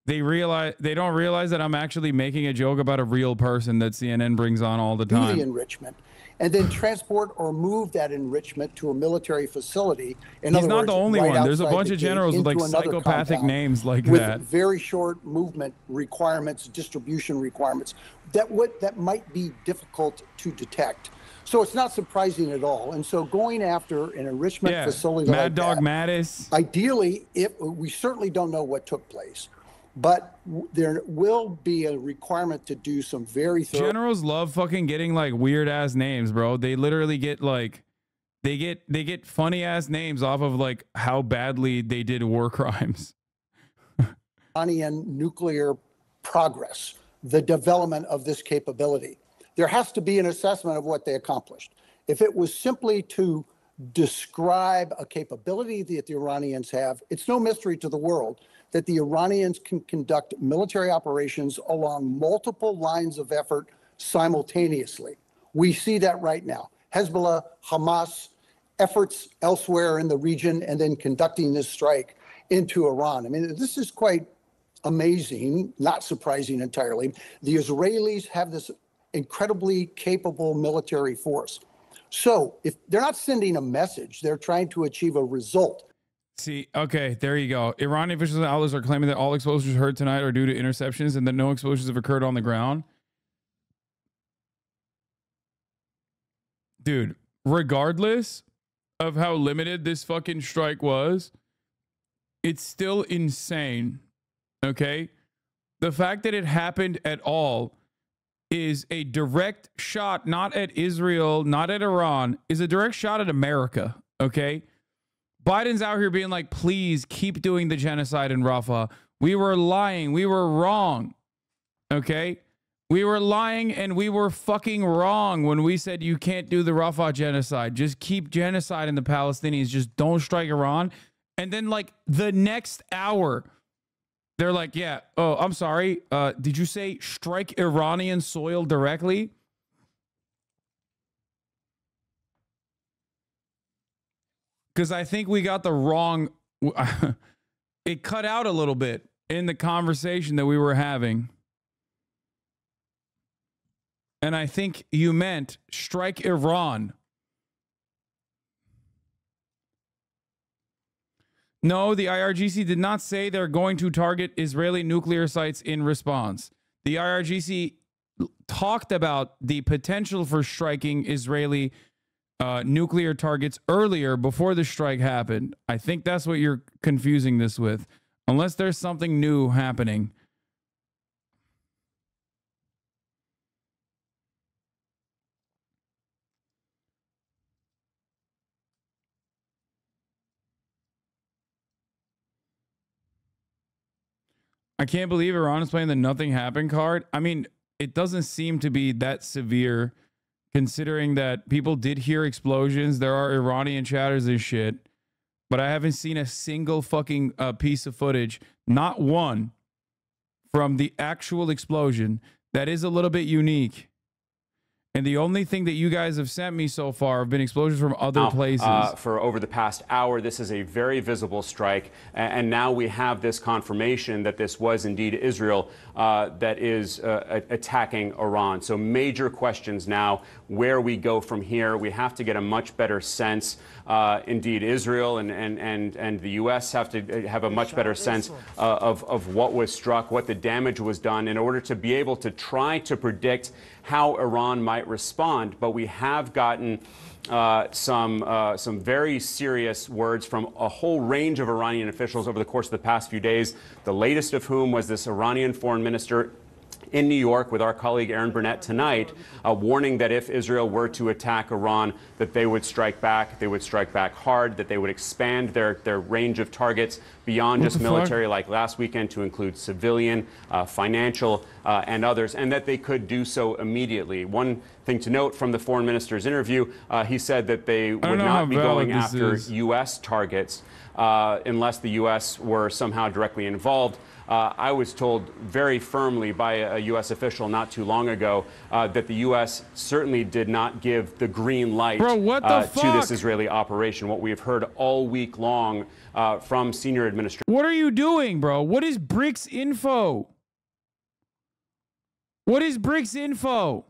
they don't realize that I'm actually making a joke about a real person that CNN brings on all the time. The enrichment. And then transport or move that enrichment to a military facility. He's not the only one. There's a bunch of generals with like psychopathic names like that. With very short movement requirements, distribution requirements, that might be difficult to detect. So it's not surprising at all. And so going after an enrichment facility like Mad Dog Mattis. Ideally, we certainly don't know what took place. But there will be a requirement to do some very thorough. Generals love fucking getting like weird ass names, bro. They literally get like, they get funny ass names off of like how badly they did war crimes. Iranian nuclear progress, the development of this capability. There has to be an assessment of what they accomplished. If it was simply to describe a capability that the Iranians have, it's no mystery to the world that the Iranians can conduct military operations along multiple lines of effort simultaneously. We see that right now. Hezbollah, Hamas, efforts elsewhere in the region, and then conducting this strike into Iran. I mean, this is quite amazing, not surprising entirely. The Israelis have this incredibly capable military force. So if they're not sending a message, they're trying to achieve a result. See, okay, there you go. Iranian officials and outlets are claiming that all explosions heard tonight are due to interceptions and that no explosions have occurred on the ground. Dude, regardless of how limited this fucking strike was, it's still insane, okay? The fact that it happened at all is a direct shot, not at Israel, not at Iran, is a direct shot at America, okay? Biden's out here being like, please keep doing the genocide in Rafah. We were lying. We were wrong. Okay? We were lying and we were fucking wrong when we said you can't do the Rafah genocide. Just keep genocide in the Palestinians. Just don't strike Iran. And then like the next hour, they're like, yeah, oh, I'm sorry. Did you say strike Iranian soil directly? Because I think we got the wrong, it cut out a little bit in the conversation that we were having. And I think you meant strike Iran. No, the IRGC did not say they're going to target Israeli nuclear sites in response. The IRGC talked about the potential for striking Israeli nuclear targets earlier before the strike happened. I think that's what you're confusing this with, unless there's something new happening. I can't believe Iran is playing the nothing happened card. I mean, it doesn't seem to be that severe considering that people did hear explosions. There are Iranian chatters and shit, but I haven't seen a single fucking piece of footage, not one, from the actual explosion. That is a little bit unique. And the only thing that you guys have sent me so far have been explosions from other places. For over the past hour, this is a very visible strike. And now we have this confirmation that this was indeed Israel that is attacking Iran. So major questions now, where we go from here. We have to get a much better sense. Indeed, Israel and the U.S. have to have a much better sense of what was struck, what the damage was done, in order to be able to try to predict how Iran might respond. But we have gotten some very serious words from a whole range of Iranian officials over the course of the past few days, the latest of whom was this Iranian foreign minister in New York with our colleague Aaron Burnett tonight, warning that if Israel were to attack Iran, that they would strike back hard, that they would expand their range of targets beyond just military, like last weekend, to include civilian, financial, and others, and that they could do so immediately. One thing to note from the foreign minister's interview, he said that they would not be going after U.S. targets unless the U.S. were somehow directly involved. I was told very firmly by a U.S. official not too long ago that the U.S. certainly did not give the green light to this Israeli operation. What we have heard all week long from senior administrators. What are you doing, bro? What is BRICS info? What is BRICS info?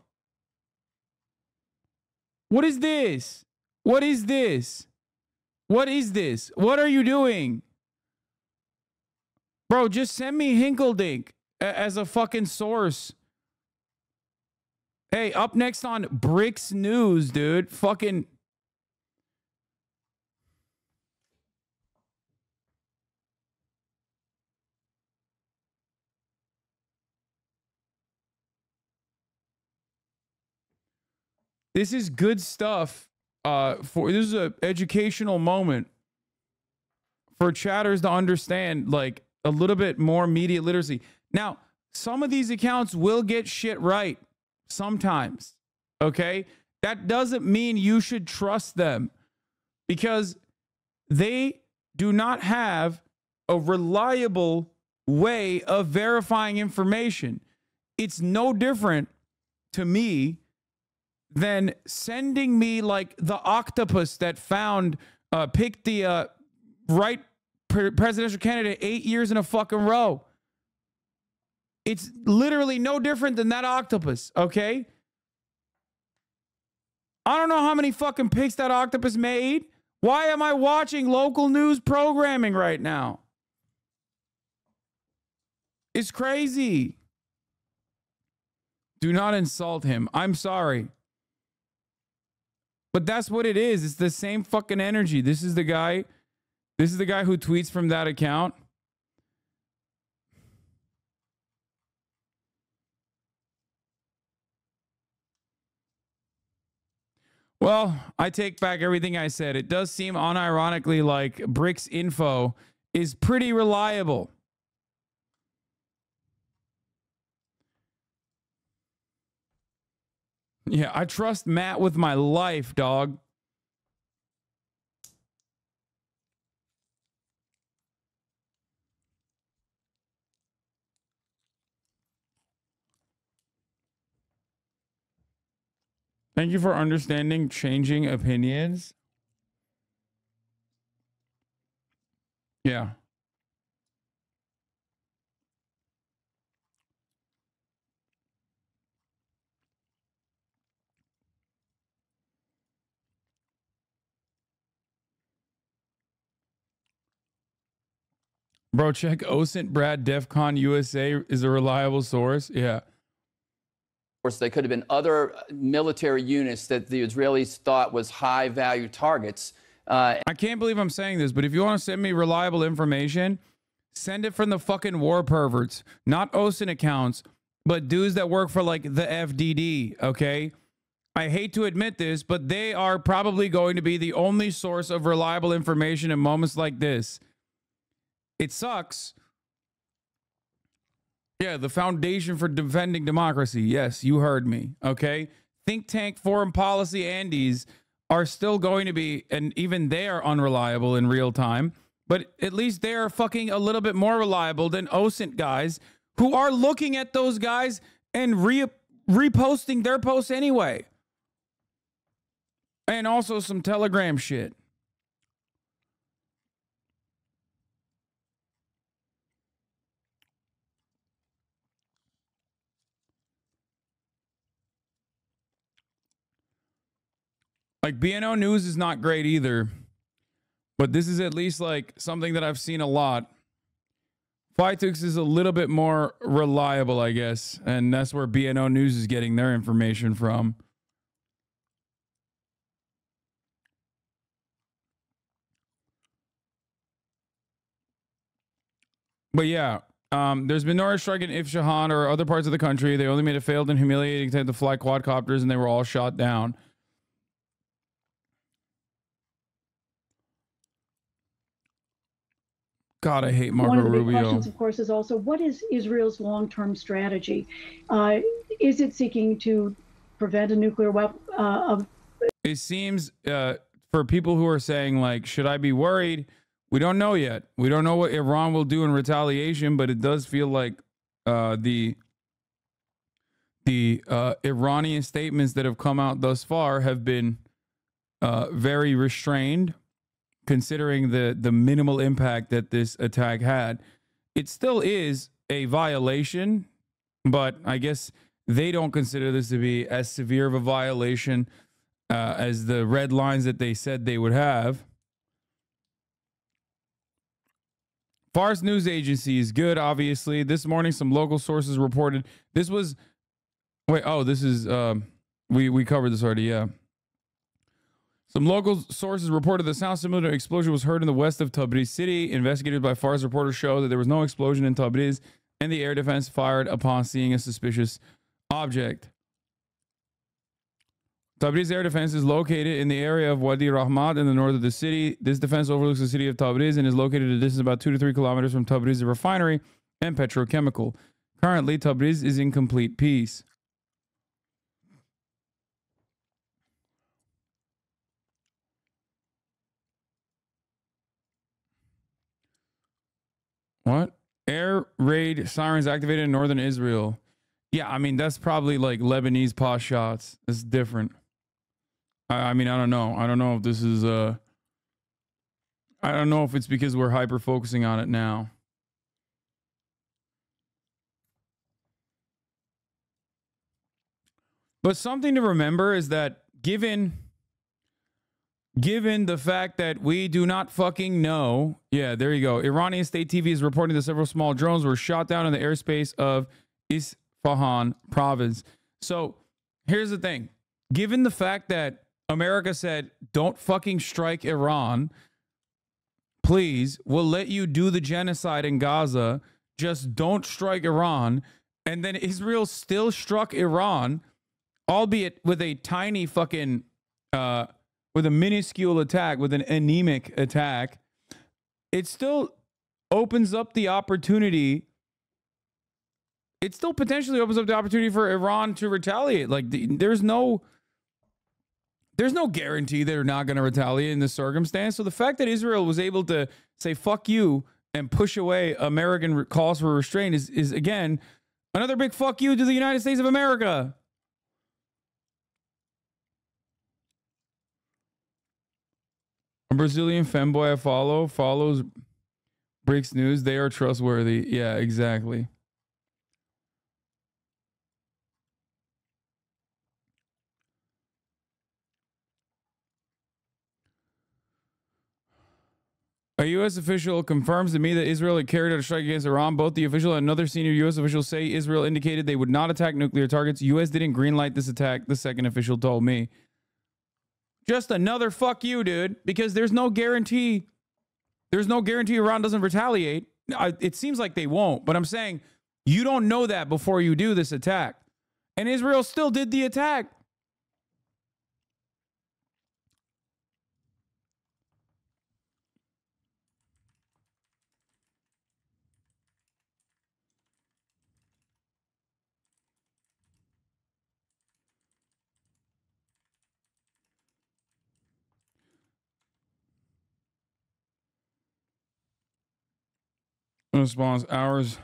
What is this? What is this? What is this? What are you doing? Bro, just send me Hinkeldink as a fucking source. Hey, up next on BRICS News, dude. Fucking... This is good stuff. This is an educational moment for chatters to understand, like, a little bit more media literacy. Now, some of these accounts will get shit right sometimes, okay? That doesn't mean you should trust them because they do not have a reliable way of verifying information. It's no different to me than sending me like the octopus that found, picked the right presidential candidate 8 years in a fucking row. It's literally no different than that octopus, okay? I don't know how many fucking picks that octopus made. Why am I watching local news programming right now? It's crazy. Do not insult him. I'm sorry. But that's what it is. It's the same fucking energy. This is the guy who tweets from that account. Well, I take back everything I said. It does seem unironically like BRICS info is pretty reliable. Yeah, I trust Matt with my life, dog. Thank you for understanding changing opinions. Yeah. Bro, check OSINT Brad DEFCON USA is a reliable source. Yeah. Of course, they could have been other military units that the Israelis thought was high-value targets. I can't believe I'm saying this, but if you want to send me reliable information, send it from the fucking war perverts, not OSINT accounts, but dudes that work for like the FDD, okay? I hate to admit this, but they are probably going to be the only source of reliable information in moments like this. It sucks. Yeah, the Foundation for Defending Democracy. Yes, you heard me, okay? Think tank foreign policy Andes are still going to be, and even they are unreliable in real time, but at least they are fucking a little bit more reliable than OSINT guys who are looking at those guys and reposting their posts anyway. And also some Telegram shit. Like BNO News is not great either, but this is at least like something that I've seen a lot. Fightux is a little bit more reliable, I guess, and that's where BNO News is getting their information from. But yeah, there's been no airstrike in Isfahan or other parts of the country. They only made a failed and humiliating attempt to fly quadcopters, and they were all shot down. God, I hate Marco Rubio. One of the big questions, of course, is also what is Israel's long-term strategy? Is it seeking to prevent a nuclear weapon? It seems for people who are saying, like, should I be worried? We don't know yet. We don't know what Iran will do in retaliation, but it does feel like the Iranian statements that have come out thus far have been very restrained, considering the minimal impact that this attack had. It still is a violation, but I guess they don't consider this to be as severe of a violation as the red lines that they said they would have. Fars news agency is good, obviously. This morning, some local sources reported this was... Wait, oh, this is... we covered this already, yeah. Some local sources reported the sound similar to an explosion was heard in the west of Tabriz city. Investigators by Fars reporters show that there was no explosion in Tabriz, and the air defense fired upon seeing a suspicious object. Tabriz Air Defense is located in the area of Wadi Rahmat in the north of the city. This defense overlooks the city of Tabriz and is located at a distance about 2 to 3 kilometers from Tabriz refinery and petrochemical. Currently, Tabriz is in complete peace. What? Air raid sirens activated in northern Israel. Yeah, I mean, that's probably like Lebanese pot shots. It's different. I mean, I don't know. I don't know if this is I don't know if it's because we're hyper focusing on it now. But something to remember is that given the fact that we do not fucking know, yeah, there you go. Iranian state TV is reporting that several small drones were shot down in the airspace of Isfahan province. So here's the thing. Given the fact that America said, don't fucking strike Iran, please, we'll let you do the genocide in Gaza, just don't strike Iran. And then Israel still struck Iran, albeit with a tiny fucking, with a minuscule attack, with an anemic attack. It still opens up the opportunity. It still potentially opens up the opportunity for Iran to retaliate. Like, there's no guarantee they're not going to retaliate in this circumstance. So the fact that Israel was able to say, fuck you, and push away American calls for restraint is again, another big fuck you to the United States of America. A Brazilian femboy I follows breaks news. They are trustworthy. Yeah, exactly. A U.S. official confirms to me that Israel had carried out a strike against Iran. Both the official and another senior U.S. official say Israel indicated they would not attack nuclear targets. U.S. didn't greenlight this attack, the second official told me. Just another fuck you, dude, because there's no guarantee. There's no guarantee Iran doesn't retaliate. It seems like they won't, but I'm saying you don't know that before you do this attack. And Israel still did the attack. Response hours.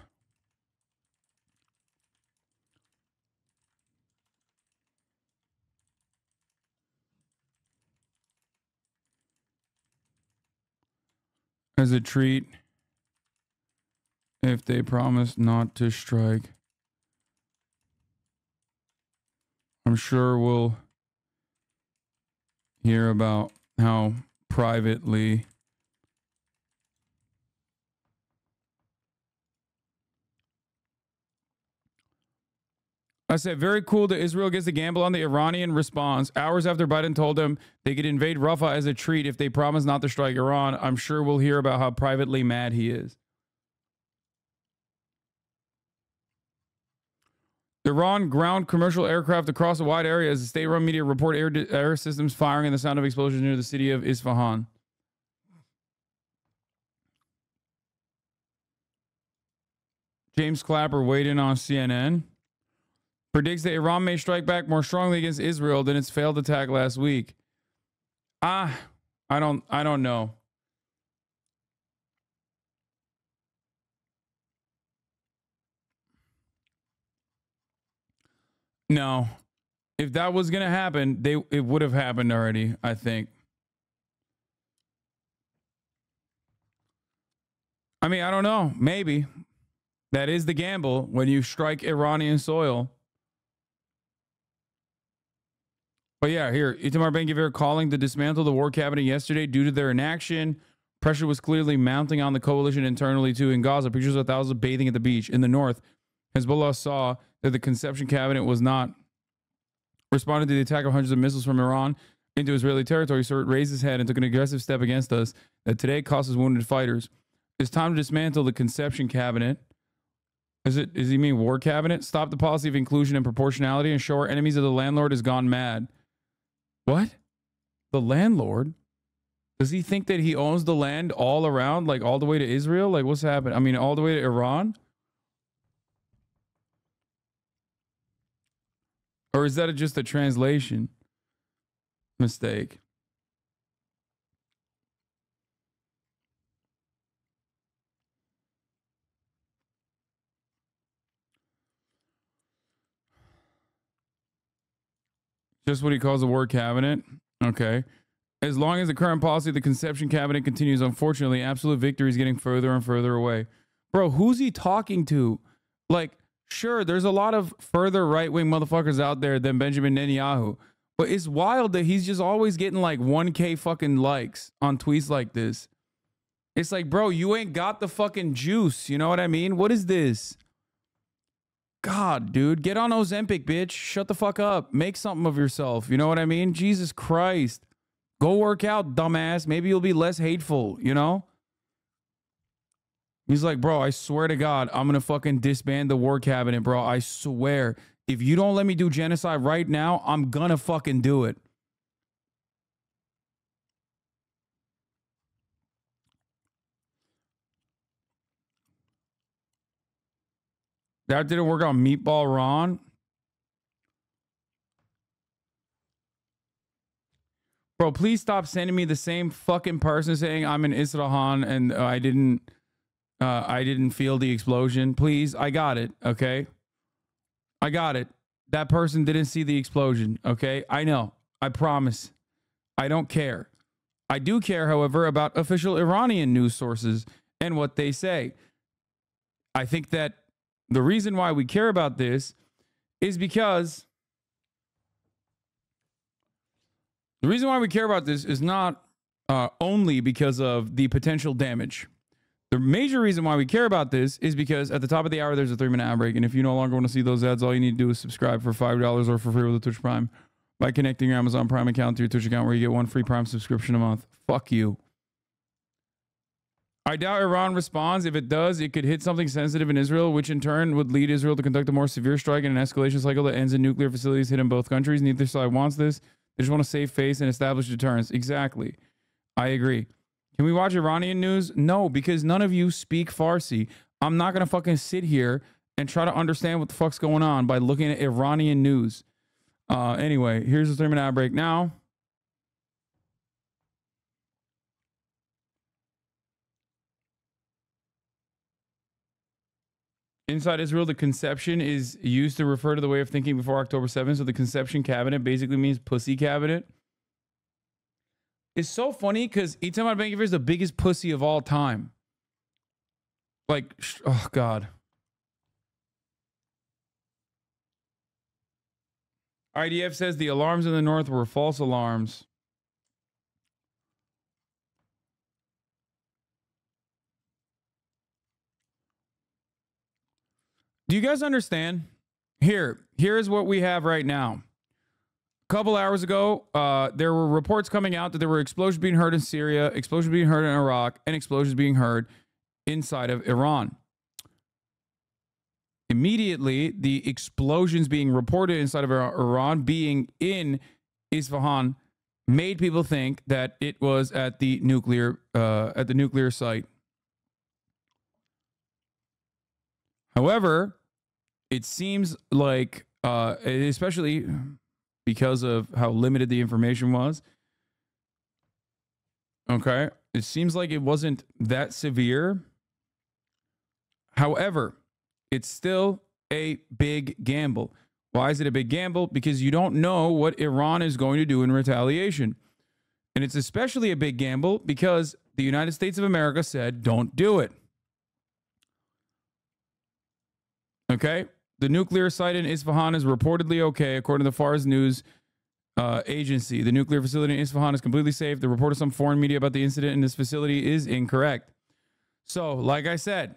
As a treat, if they promise not to strike, I'm sure we'll hear about how privately I said, very cool that Israel gets to gamble on the Iranian response. Hours after Biden told them they could invade Rafah as a treat if they promise not to strike Iran, I'm sure we'll hear about how privately mad he is. Iran ground commercial aircraft across a wide area as the state-run media report air systems firing and the sound of explosions near the city of Isfahan. James Clapper weighed in on CNN. Predicts that Iran may strike back more strongly against Israel than its failed attack last week. I don't know. No. If that was going to happen, it would have happened already, I think. I mean, I don't know. Maybe. That is the gamble when you strike Iranian soil. But yeah, here, Itamar Ben-Gvir calling to dismantle the war cabinet yesterday due to their inaction. Pressure was clearly mounting on the coalition internally too. In Gaza, pictures of thousands bathing at the beach. In the north, Hezbollah saw that the conception cabinet was not responding to the attack of hundreds of missiles from Iran into Israeli territory, so it raised its head and took an aggressive step against us that today costs us wounded fighters. It's time to dismantle the conception cabinet. Does he mean war cabinet? Stop the policy of inclusion and proportionality and show our enemies that the landlord has gone mad. What? The landlord? Does he think that he owns the land all around, like all the way to Israel? Like what's happening? I mean, all the way to Iran? Or is that just a translation mistake? Just what he calls a war cabinet. Okay. As long as the current policy of the conception cabinet continues, unfortunately, absolute victory is getting further and further away. Bro, who's he talking to? Like, sure, there's a lot of further right-wing motherfuckers out there than Benjamin Netanyahu. But it's wild that he's just always getting like 1K fucking likes on tweets like this. It's like, bro, you ain't got the fucking juice. You know what I mean? What is this? God, dude, get on Ozempic, bitch. Shut the fuck up. Make something of yourself. You know what I mean? Jesus Christ. Go work out, dumbass. Maybe you'll be less hateful, you know? He's like, bro, I swear to God, I'm going to fucking disband the war cabinet, bro. I swear. If you don't let me do genocide right now, I'm going to fucking do it. That didn't work on Meatball Ron. Bro, please stop sending me the same fucking person saying I'm in Isfahan and I didn't feel the explosion. Please, I got it, okay? I got it. That person didn't see the explosion, okay? I know. I promise. I don't care. I do care, however, about official Iranian news sources and what they say. I think that the reason why we care about this is because the reason why we care about this is not only because of the potential damage. The major reason why we care about this is because at the top of the hour, there's a 3-minute ad break. And if you no longer want to see those ads, all you need to do is subscribe for $5 or for free with a Twitch Prime by connecting your Amazon Prime account to your Twitch account, where you get 1 free Prime subscription a month. Fuck you. I doubt Iran responds. If it does, it could hit something sensitive in Israel, which in turn would lead Israel to conduct a more severe strike and an escalation cycle that ends in nuclear facilities hitting both countries. Neither side wants this. They just want to save face and establish deterrence. Exactly. I agree. Can we watch Iranian news? No, because none of you speak Farsi. I'm not going to fucking sit here and try to understand what the fuck's going on by looking at Iranian news. Anyway, here's the 3-minute ad break now. Inside Israel, the conception is used to refer to the way of thinking before October 7th. So the conception cabinet basically means pussy cabinet. It's so funny because Itamar Ben-Gvir is the biggest pussy of all time. Like, oh God. IDF says the alarms in the north were false alarms. Do you guys understand? Here's what we have right now. A couple hours ago, there were reports coming out that there were explosions being heard in Syria, explosions being heard in Iraq, and explosions being heard inside of Iran. Immediately, the explosions being reported inside of Iran, being in Isfahan, made people think that it was at the nuclear site. However, it seems like, especially because of how limited the information was, okay, it seems like it wasn't that severe. However, it's still a big gamble. Why is it a big gamble? Because you don't know what Iran is going to do in retaliation. And it's especially a big gamble because the United States of America said, don't do it. Okay? The nuclear site in Isfahan is reportedly okay, according to the Fars News agency. The nuclear facility in Isfahan is completely safe. The report of some foreign media about the incident in this facility is incorrect. So, like I said,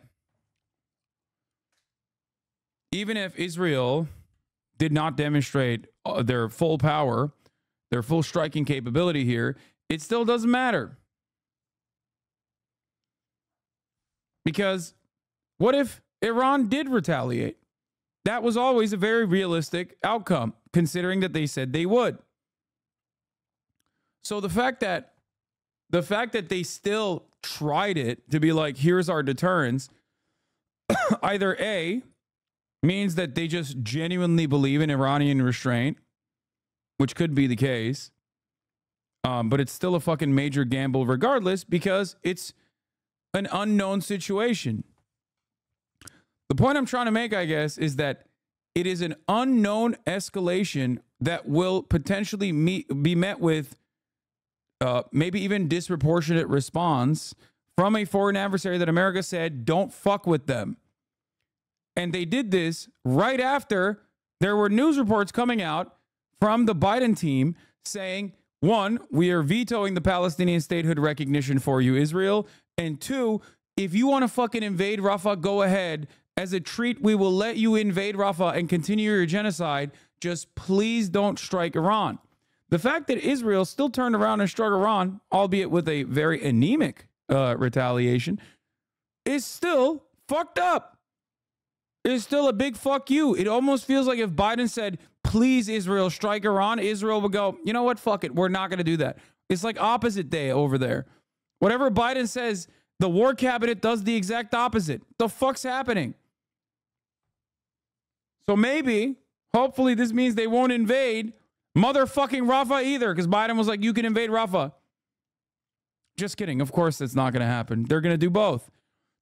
even if Israel did not demonstrate their full power, their full striking capability here, it still doesn't matter. Because what if Iran did retaliate? That was always a very realistic outcome, considering that they said they would. So the fact that they still tried it to be like, here's our deterrence, either A, means that they just genuinely believe in Iranian restraint, which could be the case, but it's still a fucking major gamble regardless because it's an unknown situation. The point I'm trying to make, I guess, is that it is an unknown escalation that will potentially be met with maybe even disproportionate response from a foreign adversary that America said, don't fuck with them. And they did this right after there were news reports coming out from the Biden team saying, 1, we are vetoing the Palestinian statehood recognition for you, Israel. And 2, if you want to fucking invade Rafah, go ahead. As a treat, we will let you invade Rafah and continue your genocide. Just please don't strike Iran. The fact that Israel still turned around and struck Iran, albeit with a very anemic retaliation, is still fucked up. It's still a big fuck you. It almost feels like if Biden said, please, Israel, strike Iran, Israel would go, you know what? Fuck it. We're not going to do that. It's like opposite day over there. Whatever Biden says, the war cabinet does the exact opposite. The fuck's happening? So maybe, hopefully this means they won't invade motherfucking Rafah either, because Biden was like, you can invade Rafah. Just kidding. Of course that's not going to happen. They're going to do both.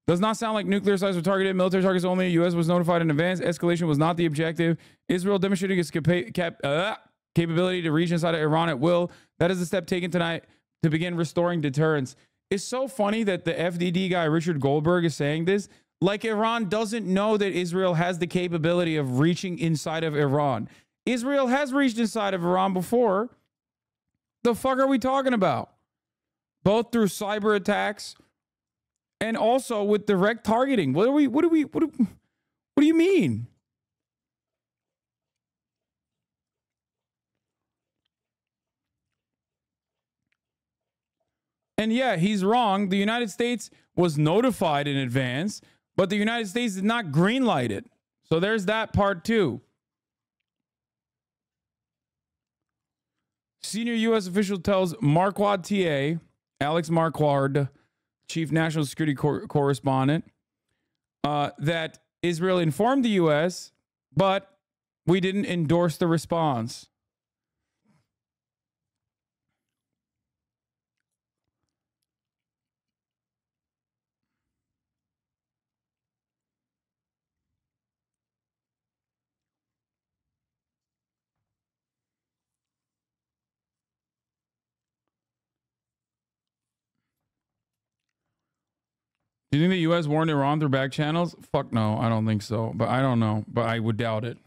Does not sound like nuclear sites were targeted. Military targets only. U.S. was notified in advance. Escalation was not the objective. Israel demonstrating its capability to reach inside of Iran at will. That is a step taken tonight to begin restoring deterrence. It's so funny that the FDD guy, Richard Goldberg, is saying this. Like Iran doesn't know that Israel has the capability of reaching inside of Iran. Israel has reached inside of Iran before. The fuck are we talking about? both through cyber attacks and also with direct targeting. What do you mean? And yeah, he's wrong. The United States was notified in advance, but the United States did not greenlight it. So there's that part too. Senior U.S. official tells Marquard TA, Alex Marquard, chief national security correspondent, that Israel informed the U.S., but we didn't endorse the response. Do you think the U.S. warned Iran through back channels? Fuck no, I don't think so. But I don't know. But I would doubt it.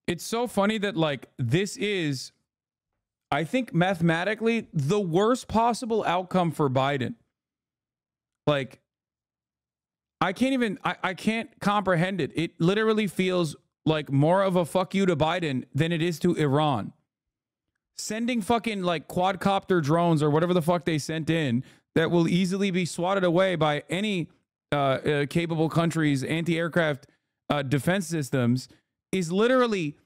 It's so funny that, like, this is, I think, mathematically the worst possible outcome for Biden. Like, I can't comprehend it. It literally feels like more of a fuck you to Biden than it is to Iran. Sending fucking, like, quadcopter drones or whatever the fuck they sent in that will easily be swatted away by any capable country's anti-aircraft defense systems is literally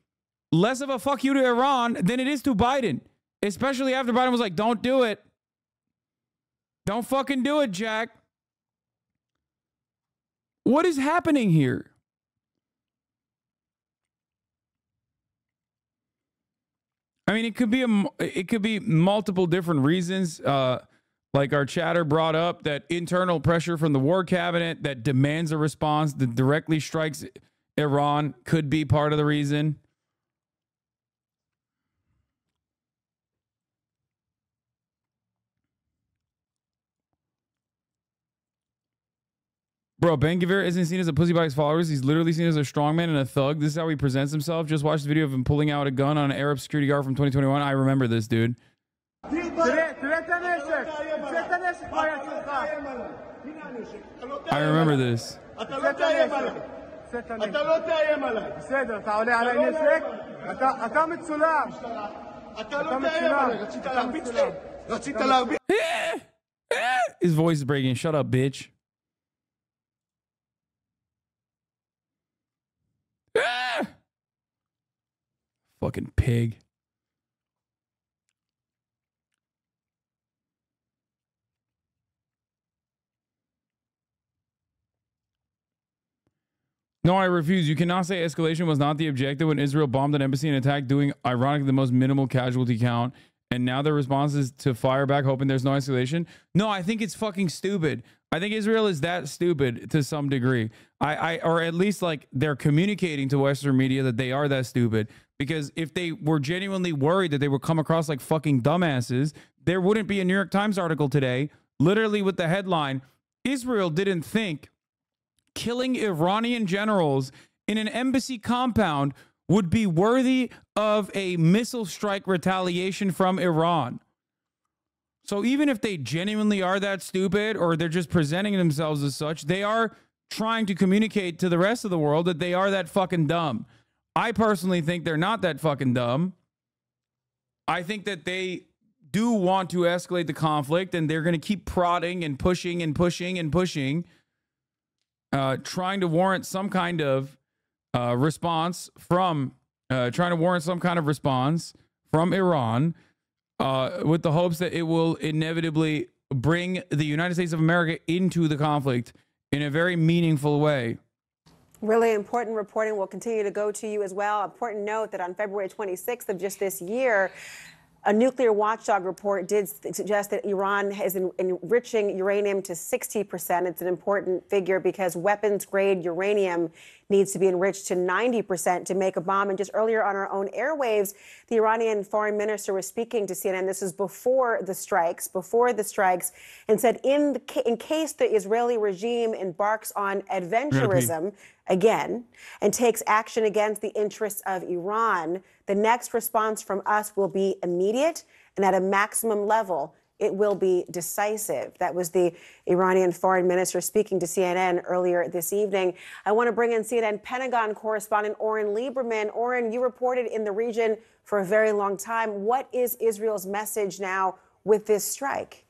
less of a fuck you to Iran than it is to Biden, especially after Biden was like, don't do it. Don't fucking do it, Jack. What is happening here? I mean, it could be multiple different reasons. Like our chatter brought up, that internal pressure from the war cabinet that demands a response that directly strikes Iran could be part of the reason. Bro, Ben-Gvir isn't seen as a pussy by his followers. He's literally seen as a strongman and a thug. This is how he presents himself. Just watch the video of him pulling out a gun on an Arab security guard from 2021. I remember this, dude. I remember this. His voice is breaking. Shut up, bitch. Fucking pig. No, I refuse. You cannot say escalation was not the objective when Israel bombed an embassy and attacked, doing, ironically, the most minimal casualty count. And now their response is to fire back, hoping there's no escalation. No, I think it's fucking stupid. I think Israel is that stupid to some degree. Or at least, like, they're communicating to Western media that they are that stupid. Because if they were genuinely worried that they would come across like fucking dumbasses, there wouldn't be a New York Times article today, literally with the headline, Israel didn't think killing Iranian generals in an embassy compound would be worthy of a missile strike retaliation from Iran. So even if they genuinely are that stupid, or they're just presenting themselves as such, they are trying to communicate to the rest of the world that they are that fucking dumb. I personally think they're not that fucking dumb. I think that they do want to escalate the conflict, and they're going to keep prodding and pushing and pushing and pushing, trying to warrant some kind of response from Iran, with the hopes that it will inevitably bring the United States of America into the conflict in a very meaningful way. Really important reporting will continue to go to you as well. Important note that on February 26th of just this year, a nuclear watchdog report did suggest that Iran is enriching uranium to 60%. It's an important figure because weapons-grade uranium needs to be enriched to 90% to make a bomb. And just earlier on our own airwaves, the Iranian foreign minister was speaking to CNN. This is before the strikes, and said in case the Israeli regime embarks on adventurism again and takes action against the interests of Iran, the next response from us will be immediate and at a maximum level. It will be decisive. That was the Iranian foreign minister speaking to CNN earlier this evening. I want to bring in CNN Pentagon correspondent Oren Lieberman. Oren, you reported in the region for a very long time. What is Israel's message now with this strike?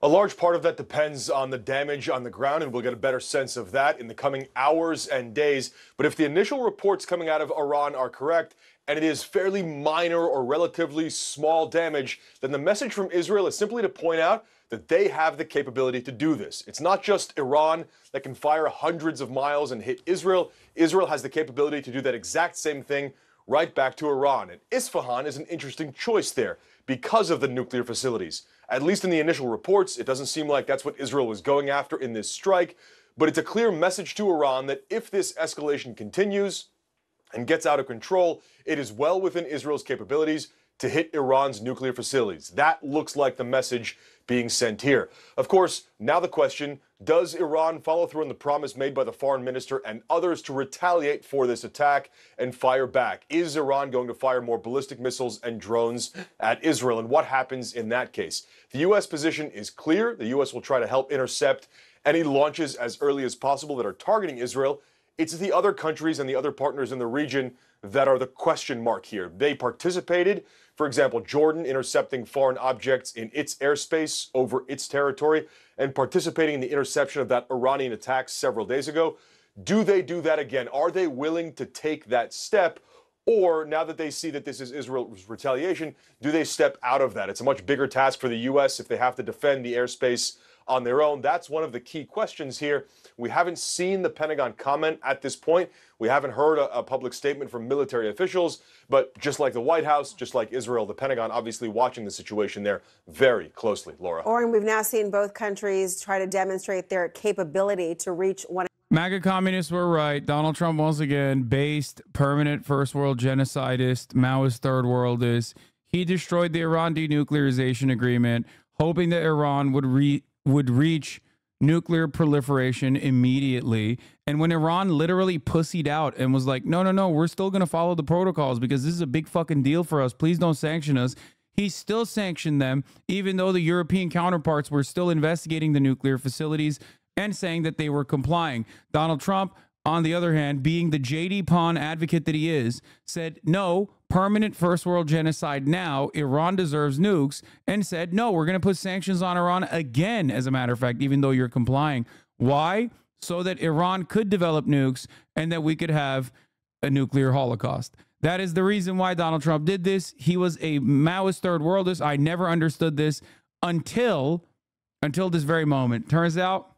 A large part of that depends on the damage on the ground, and we'll get a better sense of that in the coming hours and days. But if the initial reports coming out of Iran are correct, and it is fairly minor or relatively small damage, then the message from Israel is simply to point out that they have the capability to do this. It's not just Iran that can fire hundreds of miles and hit Israel. Israel has the capability to do that exact same thing right back to Iran. And Isfahan is an interesting choice there because of the nuclear facilities. At least in the initial reports, it doesn't seem like that's what Israel was going after in this strike, but it's a clear message to Iran that if this escalation continues and gets out of control, it is well within Israel's capabilities to hit Iran's nuclear facilities. That looks like the message being sent here. Of course, now the question, does Iran follow through on the promise made by the foreign minister and others to retaliate for this attack and fire back? Is Iran going to fire more ballistic missiles and drones at Israel? And what happens in that case? The U.S. position is clear. The U.S. will try to help intercept any launches as early as possible that are targeting Israel. It's the other countries and the other partners in the region that are the question mark here. They participated, for example, Jordan intercepting foreign objects in its airspace over its territory and participating in the interception of that Iranian attack several days ago. Do they do that again? Are they willing to take that step? Or now that they see that this is Israel's retaliation, do they step out of that? It's a much bigger task for the U.S. if they have to defend the airspace on their own. That's one of the key questions here. We haven't seen the Pentagon comment at this point. We haven't heard a public statement from military officials, but just like the White House, just like Israel, the Pentagon obviously watching the situation there very closely. Laura. Oren, we've now seen both countries try to demonstrate their capability to reach one. MAGA communists were right. Donald Trump, once again, based permanent first world genocidist, Maoist third worldist. He destroyed the Iran denuclearization agreement, hoping that Iran would reach nuclear proliferation immediately. And when Iran literally pussied out and was like, no, we're still going to follow the protocols because this is a big fucking deal for us. Please don't sanction us. He still sanctioned them, even though the European counterparts were still investigating the nuclear facilities and saying that they were complying. Donald Trump, on the other hand, being the J.D. Pawn advocate that he is, said, no, permanent first world genocide now. Iran deserves nukes, and said, no, we're going to put sanctions on Iran again, as a matter of fact, even though you're complying. Why? So that Iran could develop nukes and that we could have a nuclear holocaust. That is the reason why Donald Trump did this. He was a Maoist third worldist. I never understood this until this very moment. Turns out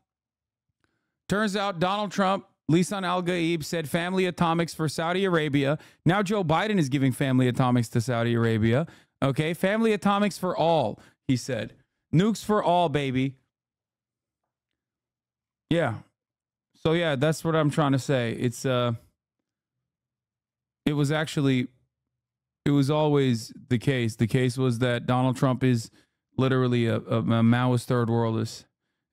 Donald Trump, Lisan al-Gaib, said family atomics for Saudi Arabia. Now Joe Biden is giving family atomics to Saudi Arabia. Okay, family atomics for all, he said. Nukes for all, baby. Yeah. So yeah, that's what I'm trying to say. It was always the case. The case was that Donald Trump is literally a Maoist third worldist.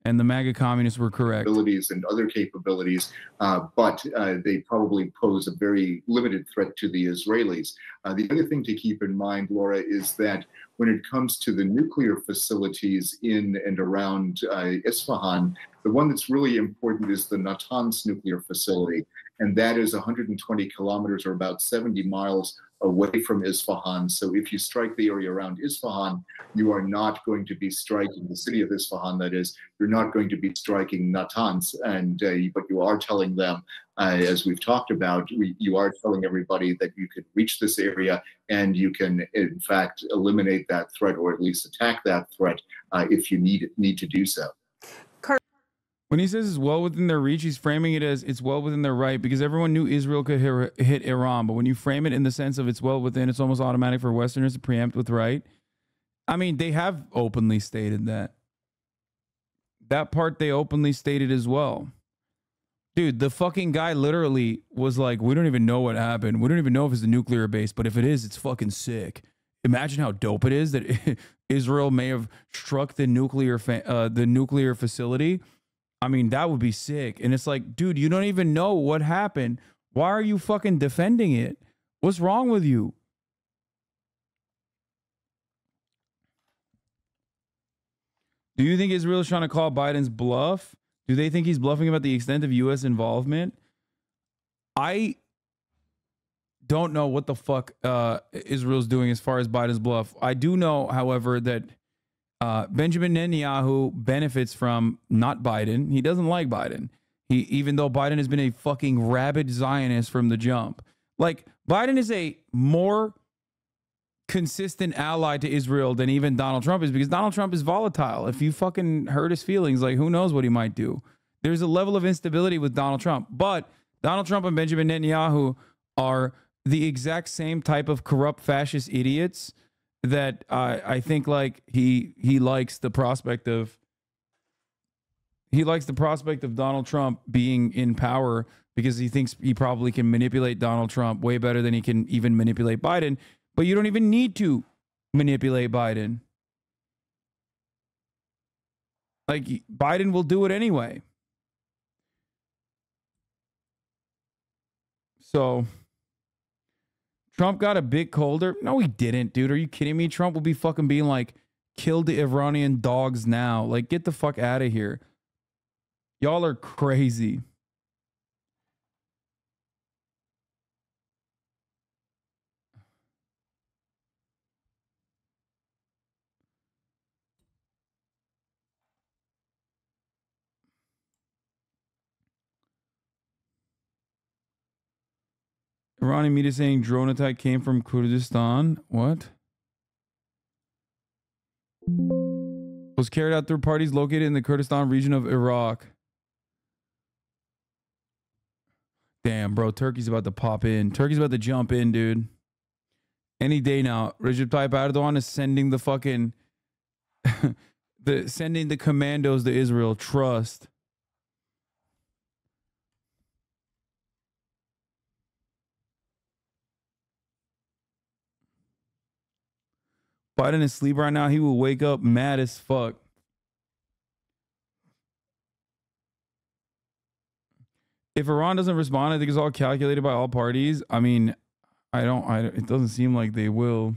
And the MAGA communists were correct. And other capabilities, but they probably pose a very limited threat to the Israelis. The other thing to keep in mind, Laura, is that when it comes to the nuclear facilities in and around Isfahan, the one that's really important is the Natanz nuclear facility. And that is 120 kilometers or about 70 miles away from Isfahan. So if you strike the area around Isfahan, you are not going to be striking the city of Isfahan, that is, you're not going to be striking Natanz. But you are telling them, as we've talked about, you are telling everybody that you could reach this area and you can, in fact, eliminate that threat or at least attack that threat if you need to do so. When he says it's well within their reach, he's framing it as it's well within their right, because everyone knew Israel could hit Iran. But when you frame it in the sense of it's well within, it's almost automatic for Westerners to preempt with right. I mean, they have openly stated that. That part they openly stated as well. Dude, the fucking guy literally was like, we don't even know what happened. We don't even know if it's a nuclear base, but if it is, it's fucking sick. Imagine how dope it is that Israel may have struck the nuclear facility. I mean, that would be sick. And it's like, dude, you don't even know what happened. Why are you fucking defending it? What's wrong with you? Do you think Israel is trying to call Biden's bluff? Do they think he's bluffing about the extent of U.S. involvement? I don't know what the fuck Israel's doing as far as Biden's bluff. I do know, however, that Benjamin Netanyahu benefits from not Biden. He doesn't like Biden. Even though Biden has been a fucking rabid Zionist from the jump. Like, Biden is a more consistent ally to Israel than even Donald Trump is, because Donald Trump is volatile. If you fucking hurt his feelings, like, who knows what he might do. There's a level of instability with Donald Trump, but Donald Trump and Benjamin Netanyahu are the exact same type of corrupt fascist idiots that I think like he likes the prospect of Donald Trump being in power, because he thinks he probably can manipulate Donald Trump way better than he can even manipulate Biden. But you don't even need to manipulate Biden. Like, Biden will do it anyway. So, Trump got a bit colder. No, he didn't, dude. Are you kidding me? Trump will be fucking being like, kill the Iranian dogs now. Like, get the fuck out of here. Y'all are crazy. Iranian media saying drone attack came from Kurdistan. What? Was carried out through parties located in the Kurdistan region of Iraq. Damn, bro. Turkey's about to pop in. Turkey's about to jump in, dude. Any day now. Recep Tayyip Erdogan is sending the fucking... sending the commandos to Israel. Trust. Biden is asleep right now. He will wake up mad as fuck. If Iran doesn't respond, I think it's all calculated by all parties. I mean, it doesn't seem like they will.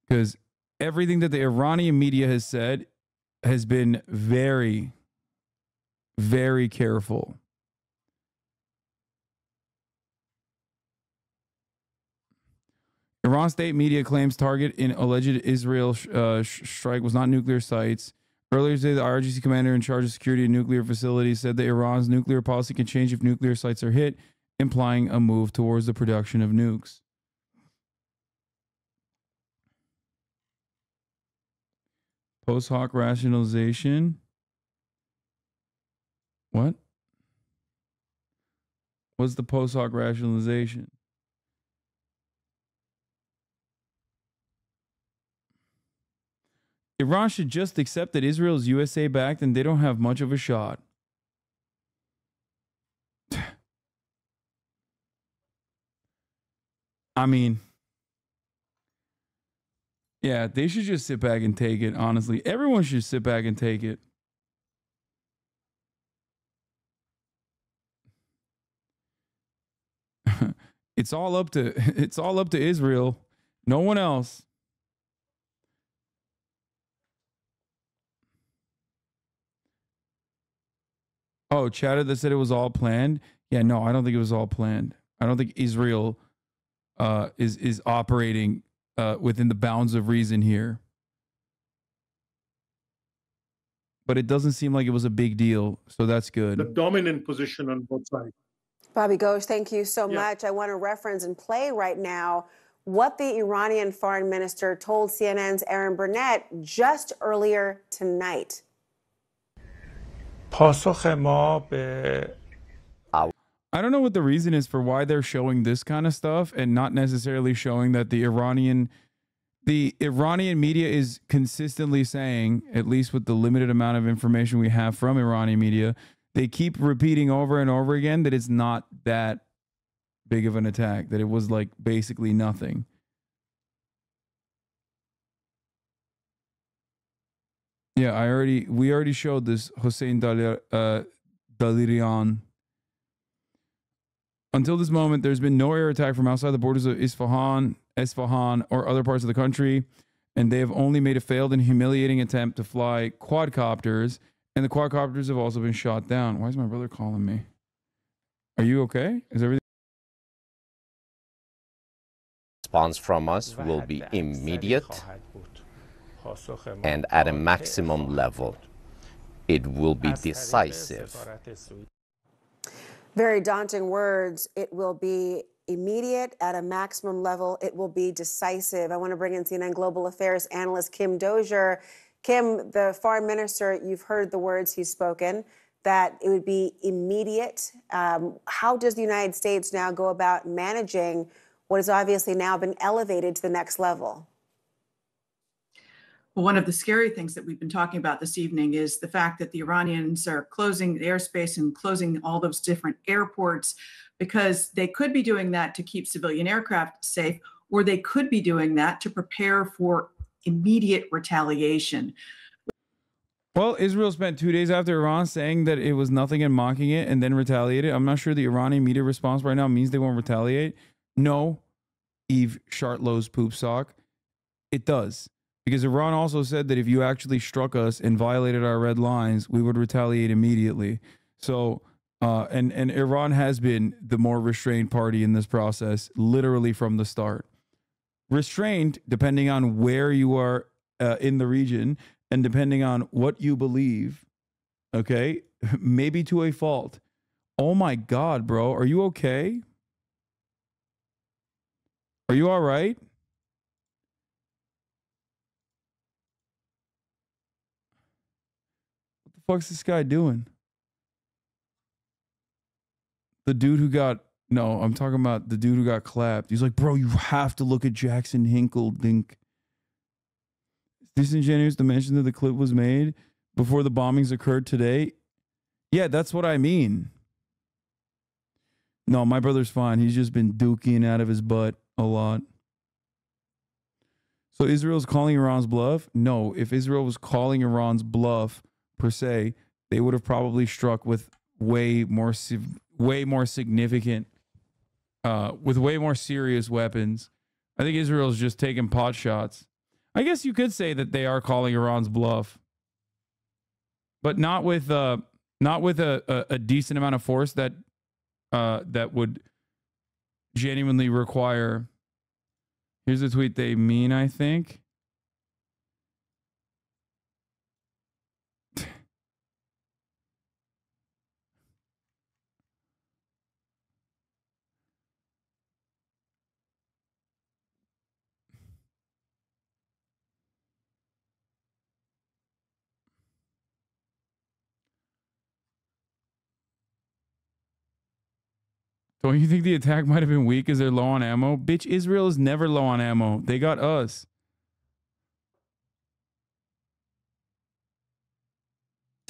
Because everything that the Iranian media has said has been very, very careful. Iran state media claims target in alleged Israel strike was not nuclear sites. Earlier today, the IRGC commander in charge of security of nuclear facilities said that Iran's nuclear policy can change if nuclear sites are hit, implying a move towards the production of nukes. Post hoc rationalization. What? What's the post hoc rationalization? Iran should just accept that Israel is USA backed and they don't have much of a shot. I mean, yeah, they should just sit back and take it, honestly. Everyone should sit back and take it. It's all up to Israel. No one else. Oh, chatter that said it was all planned. Yeah, no, I don't think it was all planned. I don't think Israel is operating within the bounds of reason here. But it doesn't seem like it was a big deal, so that's good. The dominant position on both sides. Bobby Ghosh, thank you so much. I want to reference and play right now what the Iranian foreign minister told CNN's Aaron Burnett just earlier tonight. I don't know what the reason is for why they're showing this kind of stuff and not necessarily showing that the Iranian media is consistently saying, at least with the limited amount of information we have from Iranian media, they keep repeating over and over again that it's not that big of an attack, that it was like basically nothing. Yeah, we already showed this Hossein Dalirian. Until this moment, there's been no air attack from outside the borders of Isfahan, or other parts of the country, and they have only made a failed and humiliating attempt to fly quadcopters, and the quadcopters have also been shot down. Why is my brother calling me? Are you okay? Is everything? Response from us will be immediate and at a maximum level. It will be decisive. Very daunting words. It will be immediate at a maximum level. It will be decisive. I want to bring in CNN Global Affairs analyst Kim Dozier. Kim, the foreign minister, you've heard the words he's spoken, that it would be immediate. How does the United States now go about managing what has obviously now been elevated to the next level? Well, one of the scary things that we've been talking about this evening is the fact that the Iranians are closing the airspace and closing all those different airports, because they could be doing that to keep civilian aircraft safe, or they could be doing that to prepare for immediate retaliation. Well, Israel spent 2 days after Iran saying that it was nothing and mocking it and then retaliated. I'm not sure the Iranian media response right now means they won't retaliate. No, Eve Shartlow's poop sock. It does. Because Iran also said that if you actually struck us and violated our red lines, we would retaliate immediately. So, and Iran has been the more restrained party in this process, literally from the start. Restrained, depending on where you are in the region and depending on what you believe, okay? Maybe to a fault. Oh my God, bro. Are you okay? Are you all right? What the fuck's this guy doing? The dude who got... No, I'm talking about the dude who got clapped. He's like, bro, you have to look at Jackson Hinkle, Dink. It's disingenuous to mention that the clip was made before the bombings occurred today. Yeah, that's what I mean. No, my brother's fine. He's just been duking out of his butt a lot. So Israel's calling Iran's bluff? No, if Israel was calling Iran's bluff, per se, they would have probably struck with way more significant, with way more serious weapons. I think Israel's just taking pot shots. I guess you could say that they are calling Iran's bluff, but not with a decent amount of force that that would genuinely require. Here's a tweet they mean, I think. Don't you think the attack might have been weak because they're low on ammo? Bitch, Israel is never low on ammo. They got us.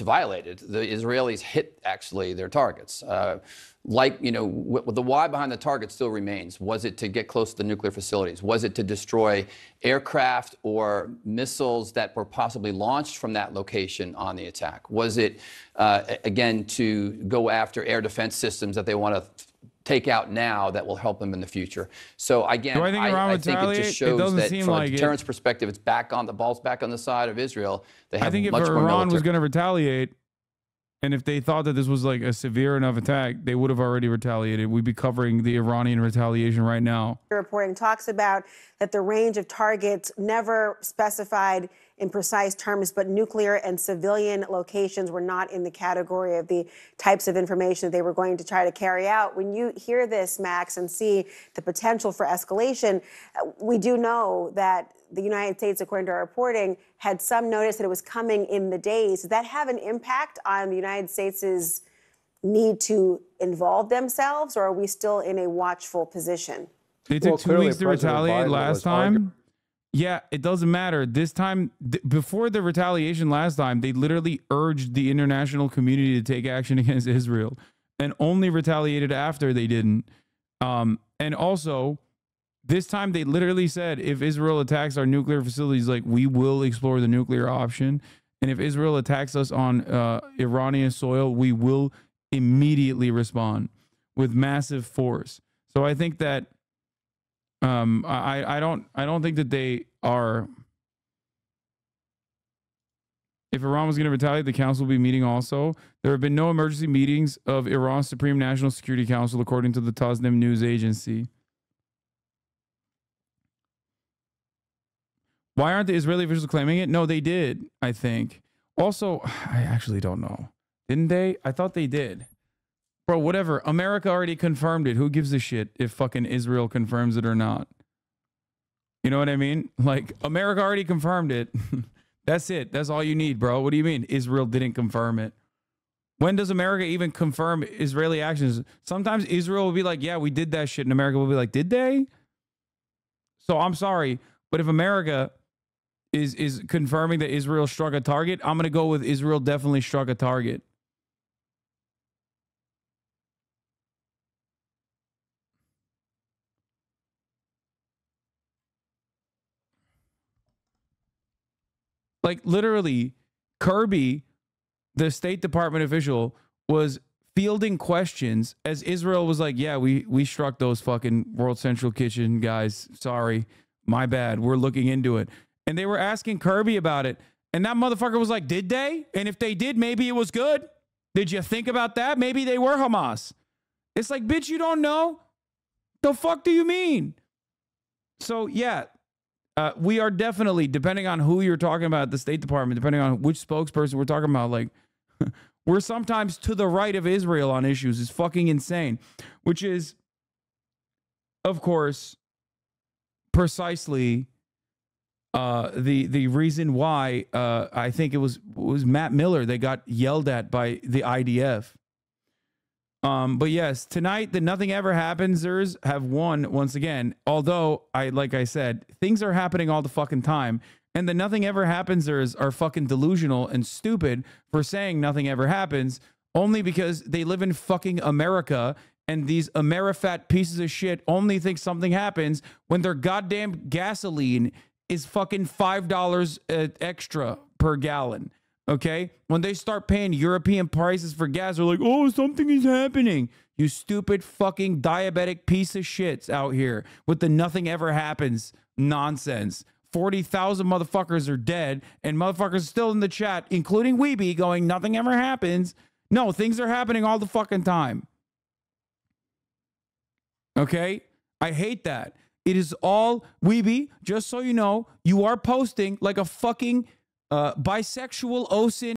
Violated. The Israelis hit, actually, their targets. Like, you know, the why behind the target still remains. Was it to get close to the nuclear facilities? Was it to destroy aircraft or missiles that were possibly launched from that location on the attack? Was it, again, to go after air defense systems that they want to take out now that will help them in the future? So again, I think it just shows that from a deterrence perspective, it's back on the ball's back on the side of Israel. They have I think if Iran was going to retaliate, and if they thought that this was like a severe enough attack, they would have already retaliated. We'd be covering the Iranian retaliation right now. Reporting talks about that the range of targets never specified in precise terms, but nuclear and civilian locations were not in the category of the types of information they were going to try to carry out. When you hear this, Max, and see the potential for escalation, we do know that the United States, according to our reporting, had some notice that it was coming in the days. Does that have an impact on the United States' need to involve themselves, or are we still in a watchful position? They took 2 weeks to retaliate last time. Yeah, it doesn't matter. This time, before the retaliation last time, they literally urged the international community to take action against Israel and only retaliated after they didn't. And also, this time they literally said, if Israel attacks our nuclear facilities, like, we will explore the nuclear option. And if Israel attacks us on Iranian soil, we will immediately respond with massive force. So I think that I don't think that they are. If Iran was going to retaliate, the council will be meeting also. There have been no emergency meetings of Iran's Supreme National Security Council, according to the Tasnim news agency. Why aren't the Israeli officials claiming it? No, they did, I think. Also, I actually don't know. Didn't they? I thought they did. Bro, whatever. America already confirmed it. Who gives a shit if fucking Israel confirms it or not? You know what I mean? Like, America already confirmed it. That's it. That's all you need, bro. What do you mean Israel didn't confirm it? When does America even confirm Israeli actions? Sometimes Israel will be like, yeah, we did that shit. And America will be like, did they? So I'm sorry. But if America is confirming that Israel struck a target, I'm going to go with Israel definitely struck a target. Like, literally, Kirby, the State Department official, was fielding questions as Israel was like, yeah, we struck those fucking World Central Kitchen guys. Sorry, my bad. We're looking into it. And they were asking Kirby about it. And that motherfucker was like, did they? And if they did, maybe it was good. Did you think about that? Maybe they were Hamas. It's like, bitch, you don't know? The fuck do you mean? So, yeah. We are definitely, depending on who you're talking about at the State Department, depending on which spokesperson we're talking about, like, we're sometimes to the right of Israel on issues. It's fucking insane. Which is, of course, precisely the reason why I think it was Matt Miller that got yelled at by the IDF. But yes, tonight the Nothing Ever Happensers have won once again. Although, like I said, things are happening all the fucking time. And the Nothing Ever Happensers are fucking delusional and stupid for saying nothing ever happens only because they live in fucking America. And these Amerifat pieces of shit only think something happens when their goddamn gasoline is fucking $5 extra per gallon. Okay, when they start paying European prices for gas, they're like, oh, something is happening. You stupid fucking diabetic piece of shits out here with the nothing ever happens nonsense. 40,000 motherfuckers are dead and motherfuckers still in the chat, including Weeby, going, nothing ever happens. No, things are happening all the fucking time. Okay, I hate that. It is all Weeby. Just so you know, you are posting like a fucking bisexual OSIN